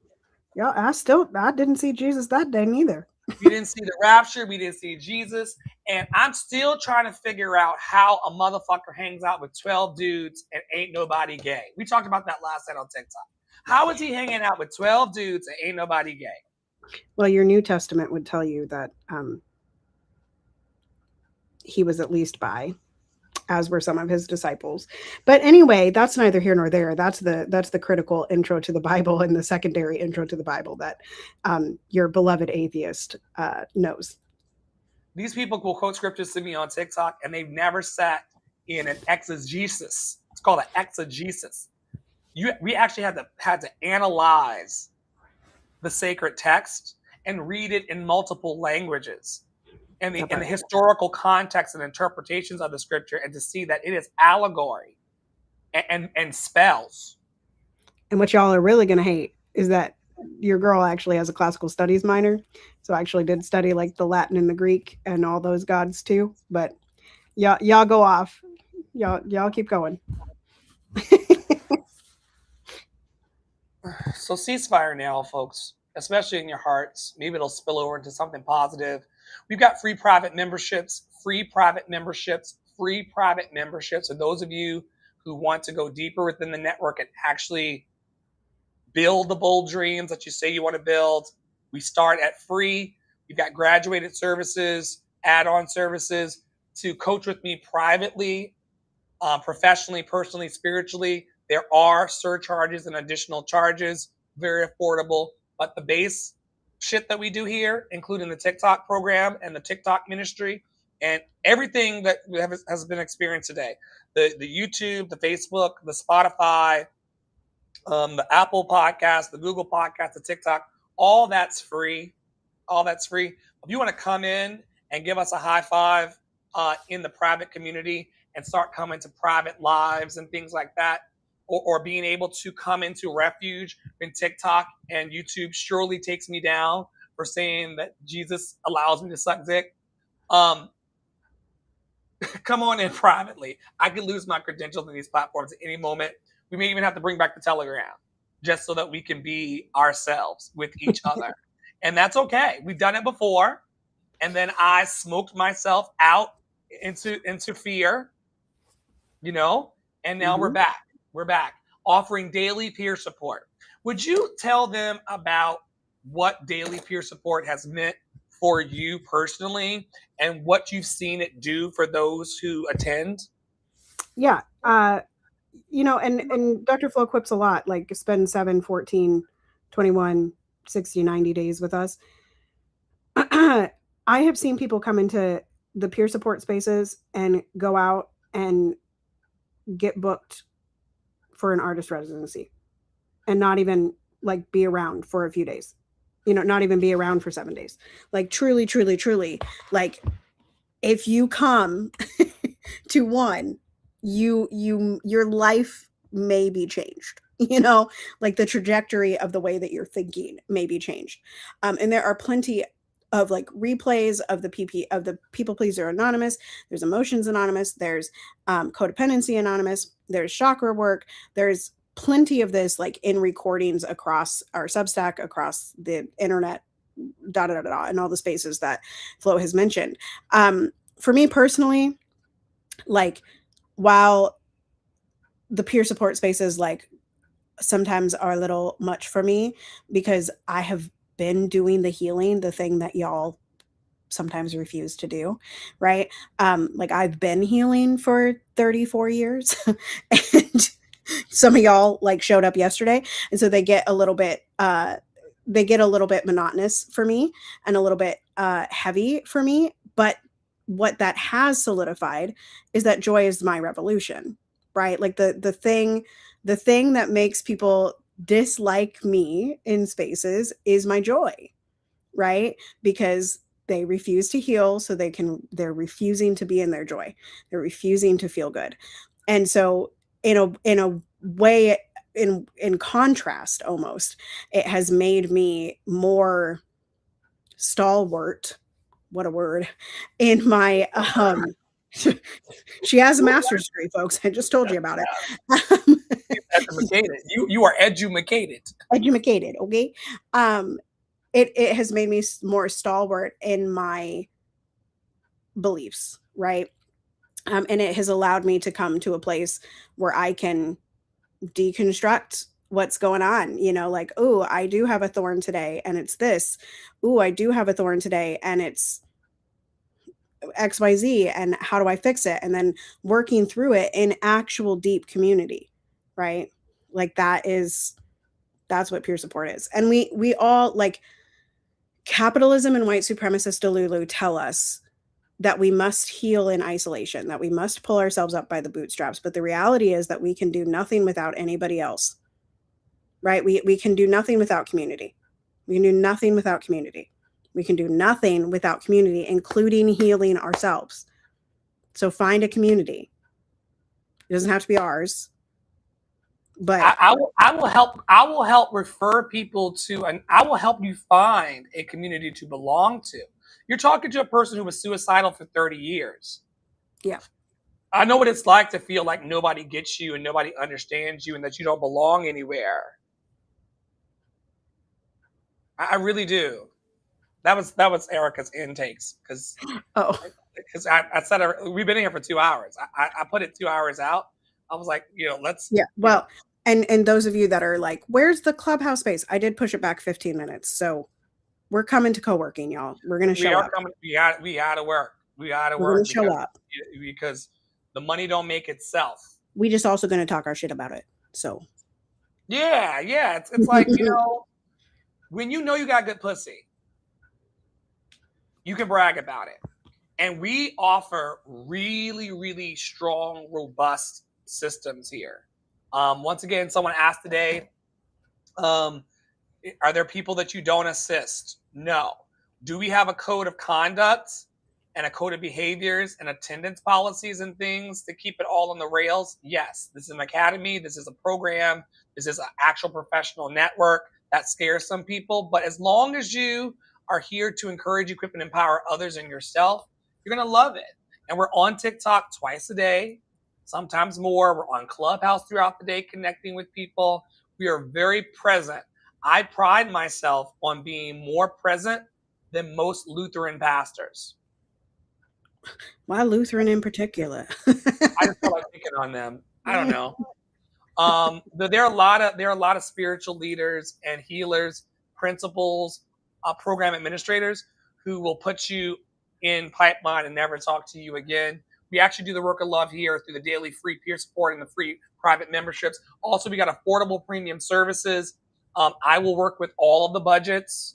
Y'all, I didn't see Jesus that day neither. We didn't see the rapture. We didn't see Jesus. And I'm still trying to figure out how a motherfucker hangs out with 12 dudes and ain't nobody gay. We talked about that last night on TikTok. How is he hanging out with 12 dudes and ain't nobody gay? Well, your New Testament would tell you that he was at least bi, as were some of his disciples. But anyway, that's neither here nor there. That's the critical intro to the Bible and the secondary intro to the Bible that your beloved atheist knows. These people will quote scriptures to me on TikTok, and they've never sat in an exegesis. It's called an exegesis. We actually had to analyze the sacred text and read it in multiple languages. And the historical context and interpretations of the scripture, and to see that it is allegory and spells. And what y'all are really going to hate is that your girl actually has a classical studies minor, so I actually did study like the Latin and the Greek and all those gods too. But y'all go off, y'all keep going. So ceasefire now, folks, especially in your hearts. Maybe it'll spill over into something positive. We've got free private memberships, free private membership. So those of you who want to go deeper within the network and actually build the bold dreams that you say you want to build, we start at free. You've got graduated services, add-on services to coach with me privately, professionally, personally, spiritually. There are surcharges and additional charges, very affordable. But the base shit that we do here, including the TikTok program and the TikTok ministry, and everything that has been experienced today, the YouTube, the Facebook, the Spotify, the Apple podcast, the Google podcast, the TikTok, all that's free. All that's free. If you want to come in and give us a high five in the private community and start coming to private lives and things like that, or being able to come into refuge in TikTok and YouTube surely takes me down for saying that Jesus allows me to suck dick. Come on in privately. I could lose my credentials in these platforms at any moment. We may even have to bring back the Telegram just so that we can be ourselves with each other. And that's okay. We've done it before. And then I smoked myself out into fear, and now we're back. We're back offering daily peer support. Would you tell them about what daily peer support has meant for you personally and what you've seen it do for those who attend? Yeah. And Dr. Flo quips a lot, like spend 7, 14, 21, 60, 90 days with us. I have seen people come into the peer support spaces and go out and get booked for an artist residency and not even like be around for a few days, not even be around for 7 days. Like truly, truly, truly, like if you come to one, your life may be changed, like the trajectory of the way that you're thinking may be changed. And there are plenty of like replays of the People Pleaser Anonymous. There's Emotions Anonymous. There's Codependency Anonymous. There's chakra work. There's plenty of this like in recordings across our Substack, across the internet, and all the spaces that Flo has mentioned. For me personally, like while the peer support spaces like sometimes are a little much for me because I have been doing the healing, the thing that y'all sometimes refuse to do, right? Like I've been healing for 34 years and some of y'all like showed up yesterday. And so they get a little bit monotonous for me and a little bit heavy for me. But what that has solidified is that joy is my revolution, right? Like the thing that makes people dislike me in spaces is my joy, right? Because they refuse to heal, so they're refusing to be in their joy. They're refusing to feel good. And so in a way, in contrast, almost, it has made me more stalwart. What a word. In my she has a master's degree, folks. I just told you about it. Educated. You are educated. Educated, okay? It has made me more stalwart in my beliefs, right? And it has allowed me to come to a place where I can deconstruct what's going on, like, oh, I do have a thorn today and it's this. Oh, I do have a thorn today and it's XYZ, and how do I fix it? And then working through it in actual deep community, right? Like that's what peer support is. And we all, like, capitalism and white supremacist Delulu tell us that we must heal in isolation, that we must pull ourselves up by the bootstraps. But the reality is that we can do nothing without anybody else, right? We can do nothing without community. We can do nothing without community. We can do nothing without community, including healing ourselves. So find a community. It doesn't have to be ours. But I will help refer people to, and I will help you find a community to belong to. You're talking to a person who was suicidal for 30 years. Yeah. I know what it's like to feel like nobody gets you and nobody understands you and that you don't belong anywhere. I really do. That was Erica's intakes, because because I said we've been here for 2 hours. I put it 2 hours out. I was like, let's. Yeah. Well, and those of you that are like, where's the clubhouse space? I did push it back 15 minutes. So we're coming to co-working, y'all. We're going to show up. Coming. We got to work. We got to We're work going to show up because the money don't make itself. We just also going to talk our shit about it. So. Yeah. It's like, when you got good pussy, you can brag about it. And we offer really, really strong, robust systems here. Once again, someone asked today, are there people that you don't assist? No. Do we have a code of conduct and a code of behaviors and attendance policies and things to keep it all on the rails? Yes. This is an academy. This is a program. This is an actual professional network. That scares some people. But as long as you are here to encourage, equip, and empower others and yourself, you're going to love it. And we're on TikTok twice a day, sometimes more. We're on Clubhouse throughout the day, connecting with people. We are very present. I pride myself on being more present than most Lutheran pastors. Why Lutheran in particular? I just feel like picking on them. I don't know. There are a lot of spiritual leaders and healers, principals, program administrators who will put you in pipeline and never talk to you again. We actually do the work of love here through the daily free peer support and the free private memberships. Also, we got affordable premium services. I will work with all of the budgets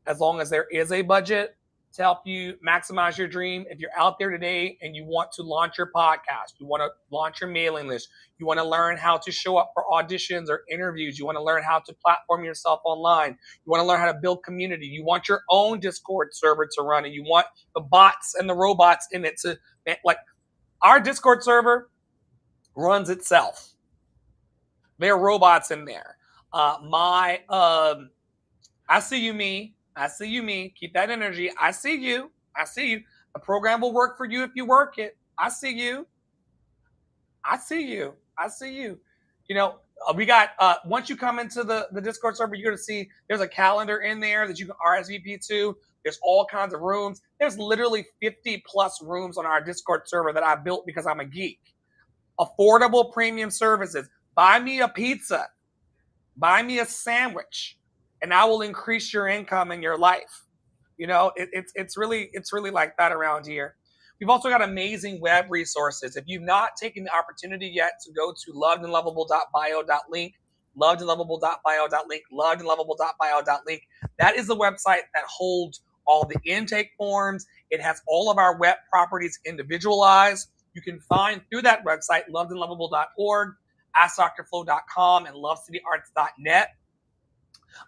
as long as there is a budget to help you maximize your dream. If you're out there today and you want to launch your podcast, you want to launch your mailing list, you want to learn how to show up for auditions or interviews, you want to learn how to platform yourself online, you want to learn how to build community, you want your own Discord server to run, and you want the bots and the robots in it to, like, our Discord server runs itself. There are robots in there. I see you, me. I see you, me. Keep that energy. I see you. I see you. The program will work for you if you work it. I see you. I see you. I see you. We got, once you come into the Discord server, you're going to see there's a calendar in there that you can RSVP to. There's all kinds of rooms. There's literally 50 plus rooms on our Discord server that I built because I'm a geek. Affordable premium services. Buy me a pizza. Buy me a sandwich. And I will increase your income in your life. It's really like that around here. We've also got amazing web resources. If you've not taken the opportunity yet to go to lovedandlovable.bio.link, lovedandlovable.bio.link, lovedandlovable.bio.link, that is the website that holds all the intake forms. It has all of our web properties individualized. You can find through that website, lovedandlovable.org, AskDrFlow.com, and lovecityarts.net.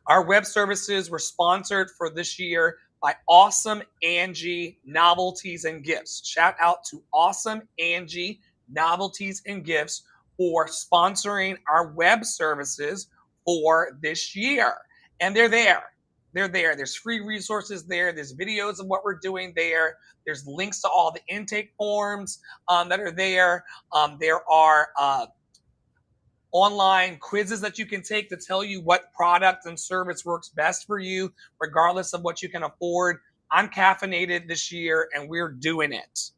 Our web services were sponsored for this year by Awesome Angie Novelties and Gifts. Shout out to Awesome Angie Novelties and Gifts for sponsoring our web services for this year. And they're there. They're there. There's free resources there. There's videos of what we're doing there. There's links to all the intake forms that are there. There are online quizzes that you can take to tell you what product and service works best for you, regardless of what you can afford. I'm caffeinated this year, and we're doing it.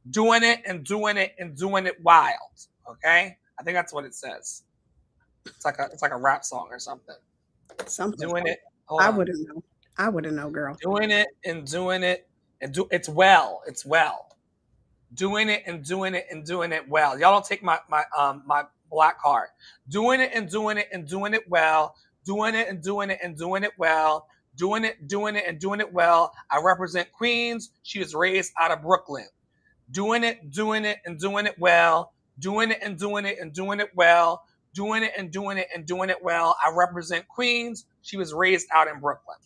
Doing it and doing it and doing it wild. Okay? I think that's what it says. It's like a rap song or something. Doing it. I wouldn't know. I wouldn't know, girl. Doing it and doing it and it's well. It's well. Doing it and doing it and doing it well. Y'all don't take my black card. Doing it and doing it and doing it well. Doing it and doing it and doing it well. Doing it and doing it well. I represent Queens. She was raised out of Brooklyn. Doing it and doing it well. Doing it and doing it and doing it well. Doing it and doing it and doing it well. I represent Queens. She was raised out in Brooklyn.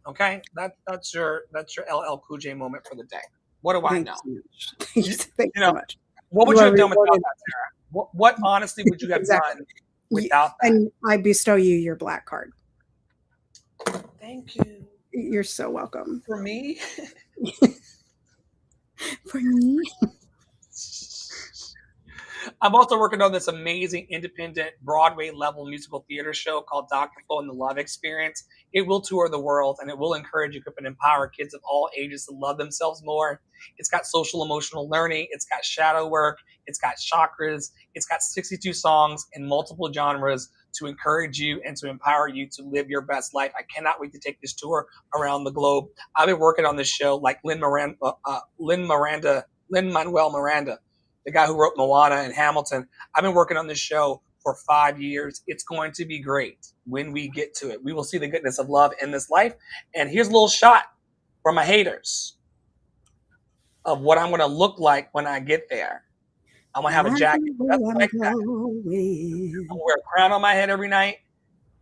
Okay, that's your LL Cool J moment for the day. What do I know? Thanks so much. What would you have done without that, Tara? What honestly would you have done without that? And I bestow you your black card. Thank you. You're so welcome. For me? For me? I'm also working on this amazing independent Broadway level musical theater show called Dr. Flo and the Love Experience. It will tour the world and it will encourage, equip, and empower kids of all ages to love themselves more. It's got social emotional learning. It's got shadow work. It's got chakras. It's got 62 songs in multiple genres to encourage you and to empower you to live your best life. I cannot wait to take this tour around the globe. I've been working on this show like Lin-Manuel Miranda, the guy who wrote Moana and Hamilton. I've been working on this show for 5 years. It's going to be great when we get to it. We will see the goodness of love in this life. And here's a little shot for my haters of what I'm going to look like when I get there. I'm going to have a jacket just like that. I'm going to wear a crown on my head every night,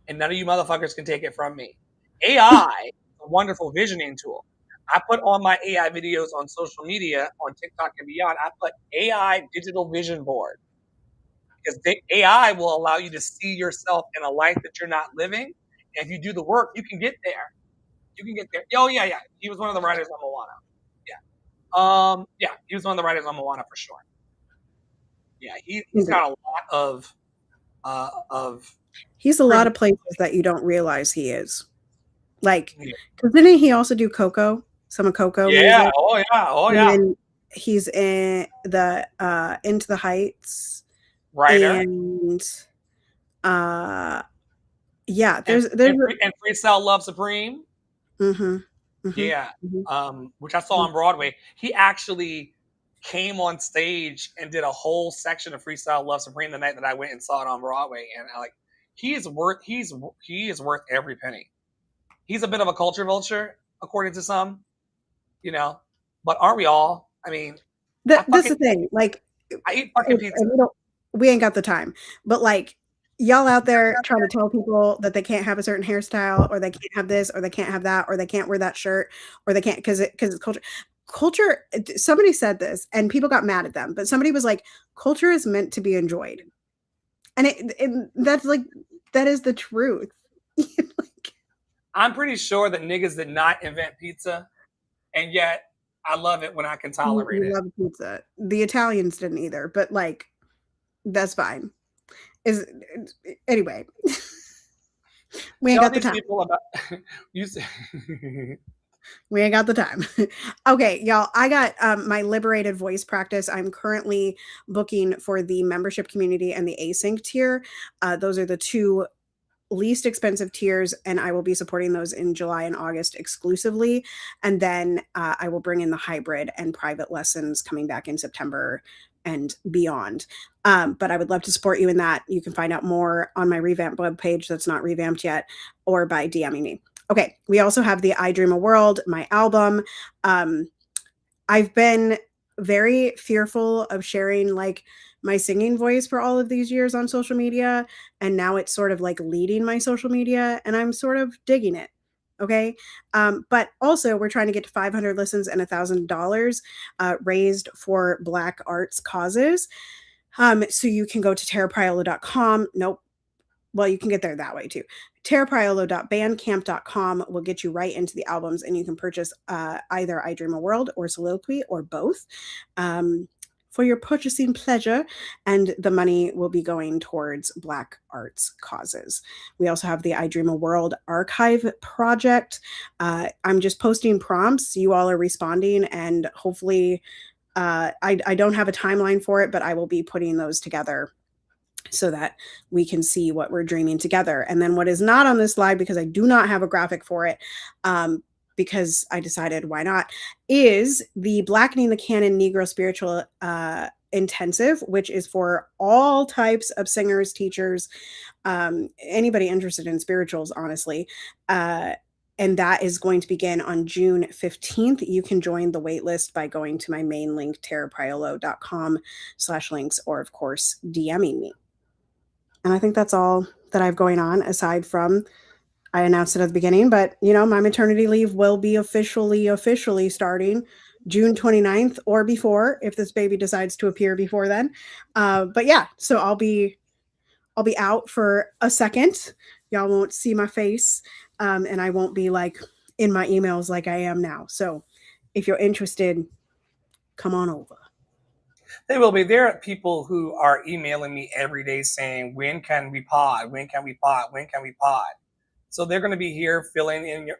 and none of you motherfuckers can take it from me. AI is a wonderful visioning tool. I put on my AI videos on social media, on TikTok and beyond. I put AI digital vision board, because AI will allow you to see yourself in a life that you're not living. And if you do the work, you can get there. You can get there. Oh yeah, yeah. He was one of the writers on Moana. Yeah. He was one of the writers on Moana for sure. Yeah, he's got a lot of. He's a lot of places that you don't realize he is. Like, because didn't he also do Coco? Some of Coco. Yeah. Music? Oh yeah. Oh yeah. And he's in the Into the Heights. Writer. And yeah, and Freestyle Love Supreme. Mm-hmm. Mm-hmm. Yeah. Which I saw on Broadway. He actually came on stage and did a whole section of Freestyle Love Supreme the night that I went and saw it on Broadway. And he is worth every penny. He's a bit of a culture vulture, according to some, but aren't we all? I mean, that's the thing. Like, I eat fucking pizza. We ain't got the time, but like, y'all out there trying to tell people that they can't have a certain hairstyle, or they can't have this, or they can't have that, or they can't wear that shirt, or they can't because it's culture. Somebody said this and people got mad at them, but somebody was like, culture is meant to be enjoyed. And that's like, that is the truth. Like, I'm pretty sure that niggas did not invent pizza, and yet I love it when I can tolerate it. Love pizza. The Italians didn't either, but like, that's fine. Anyway, we ain't got the time. We ain't got the time. Okay, y'all, I got my liberated voice practice. I'm currently booking for the membership community and the async tier. Those are the two least expensive tiers, and I will be supporting those in July and August exclusively. And then I will bring in the hybrid and private lessons coming back in September and beyond. But I would love to support you in that. You can find out more on my revamped webpage that's not revamped yet, or by DMing me. Okay, we also have the I Dream a World, my album. I've been very fearful of sharing like my singing voice for all of these years on social media, and now it's sort of like leading my social media, and I'm sort of digging it. Okay, but also we're trying to get to 500 listens and $1,000 raised for Black arts causes. So you can go to tarapriolo.com. Nope. Well, you can get there that way too. tarapriolo.bandcamp.com will get you right into the albums, and you can purchase either I Dream a World or Soliloquy, or both, for your purchasing pleasure, and the money will be going towards Black arts causes. We also have the I Dream a World archive project. I'm just posting prompts. You all are responding, and hopefully I don't have a timeline for it, but I will be putting those together so that we can see what we're dreaming together. And then what is not on this slide, because I do not have a graphic for it, because I decided why not, is the Blackening the Canon Negro Spiritual Intensive, which is for all types of singers, teachers, anybody interested in spirituals, honestly. And that is going to begin on June 15th. You can join the waitlist by going to my main link, tarapriolo.com/links, or of course, DMing me. And I think that's all that I have going on, aside from, I announced it at the beginning, but my maternity leave will be officially starting June 29th or before, if this baby decides to appear before then. But yeah, so I'll be out for a second. Y'all won't see my face, and I won't be like in my emails like I am now. So if you're interested, come on over. They will be. There are people who are emailing me every day saying, when can we pod? When can we pod? When can we pod? So they're going to be here filling in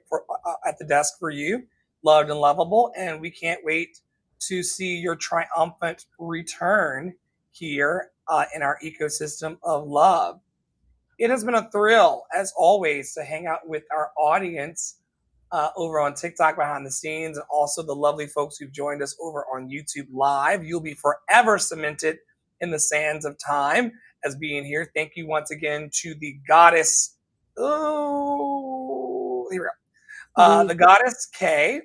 at the desk for you, loved and lovable. And we can't wait to see your triumphant return here in our ecosystem of love. It has been a thrill, as always, to hang out with our audience over on TikTok behind the scenes, and also the lovely folks who've joined us over on YouTube Live. You'll be forever cemented in the sands of time as being here. Thank you once again to the goddess. Oh, here we go. The goddess K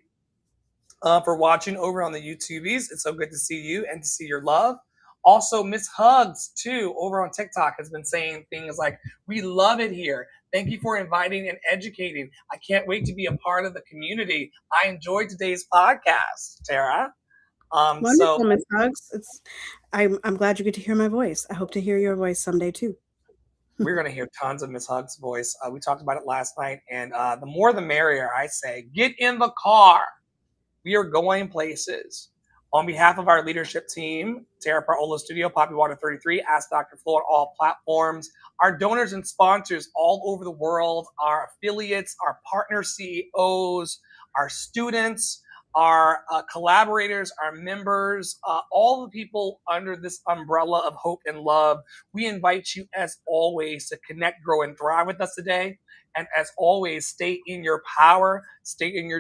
for watching over on the YouTubies. It's so good to see you and to see your love. Also, Miss Hugs, too, over on TikTok has been saying things like, we love it here. Thank you for inviting and educating. I can't wait to be a part of the community. I enjoyed today's podcast, Tara. Wonderful, Miss Hugs. I'm glad you get to hear my voice. I hope to hear your voice someday, too. We're going to hear tons of Miss Hugs' voice. We talked about it last night, and the more the merrier, I say. Get in the car. We are going places. On behalf of our leadership team, Tara Priolo Studio, Poppy Water 33, Ask Dr. Flo on all platforms, our donors and sponsors all over the world, our affiliates, our partner CEOs, our students, our collaborators, our members, all the people under this umbrella of hope and love, we invite you, as always, to connect, grow, and thrive with us today. And as always, stay in your power, stay in your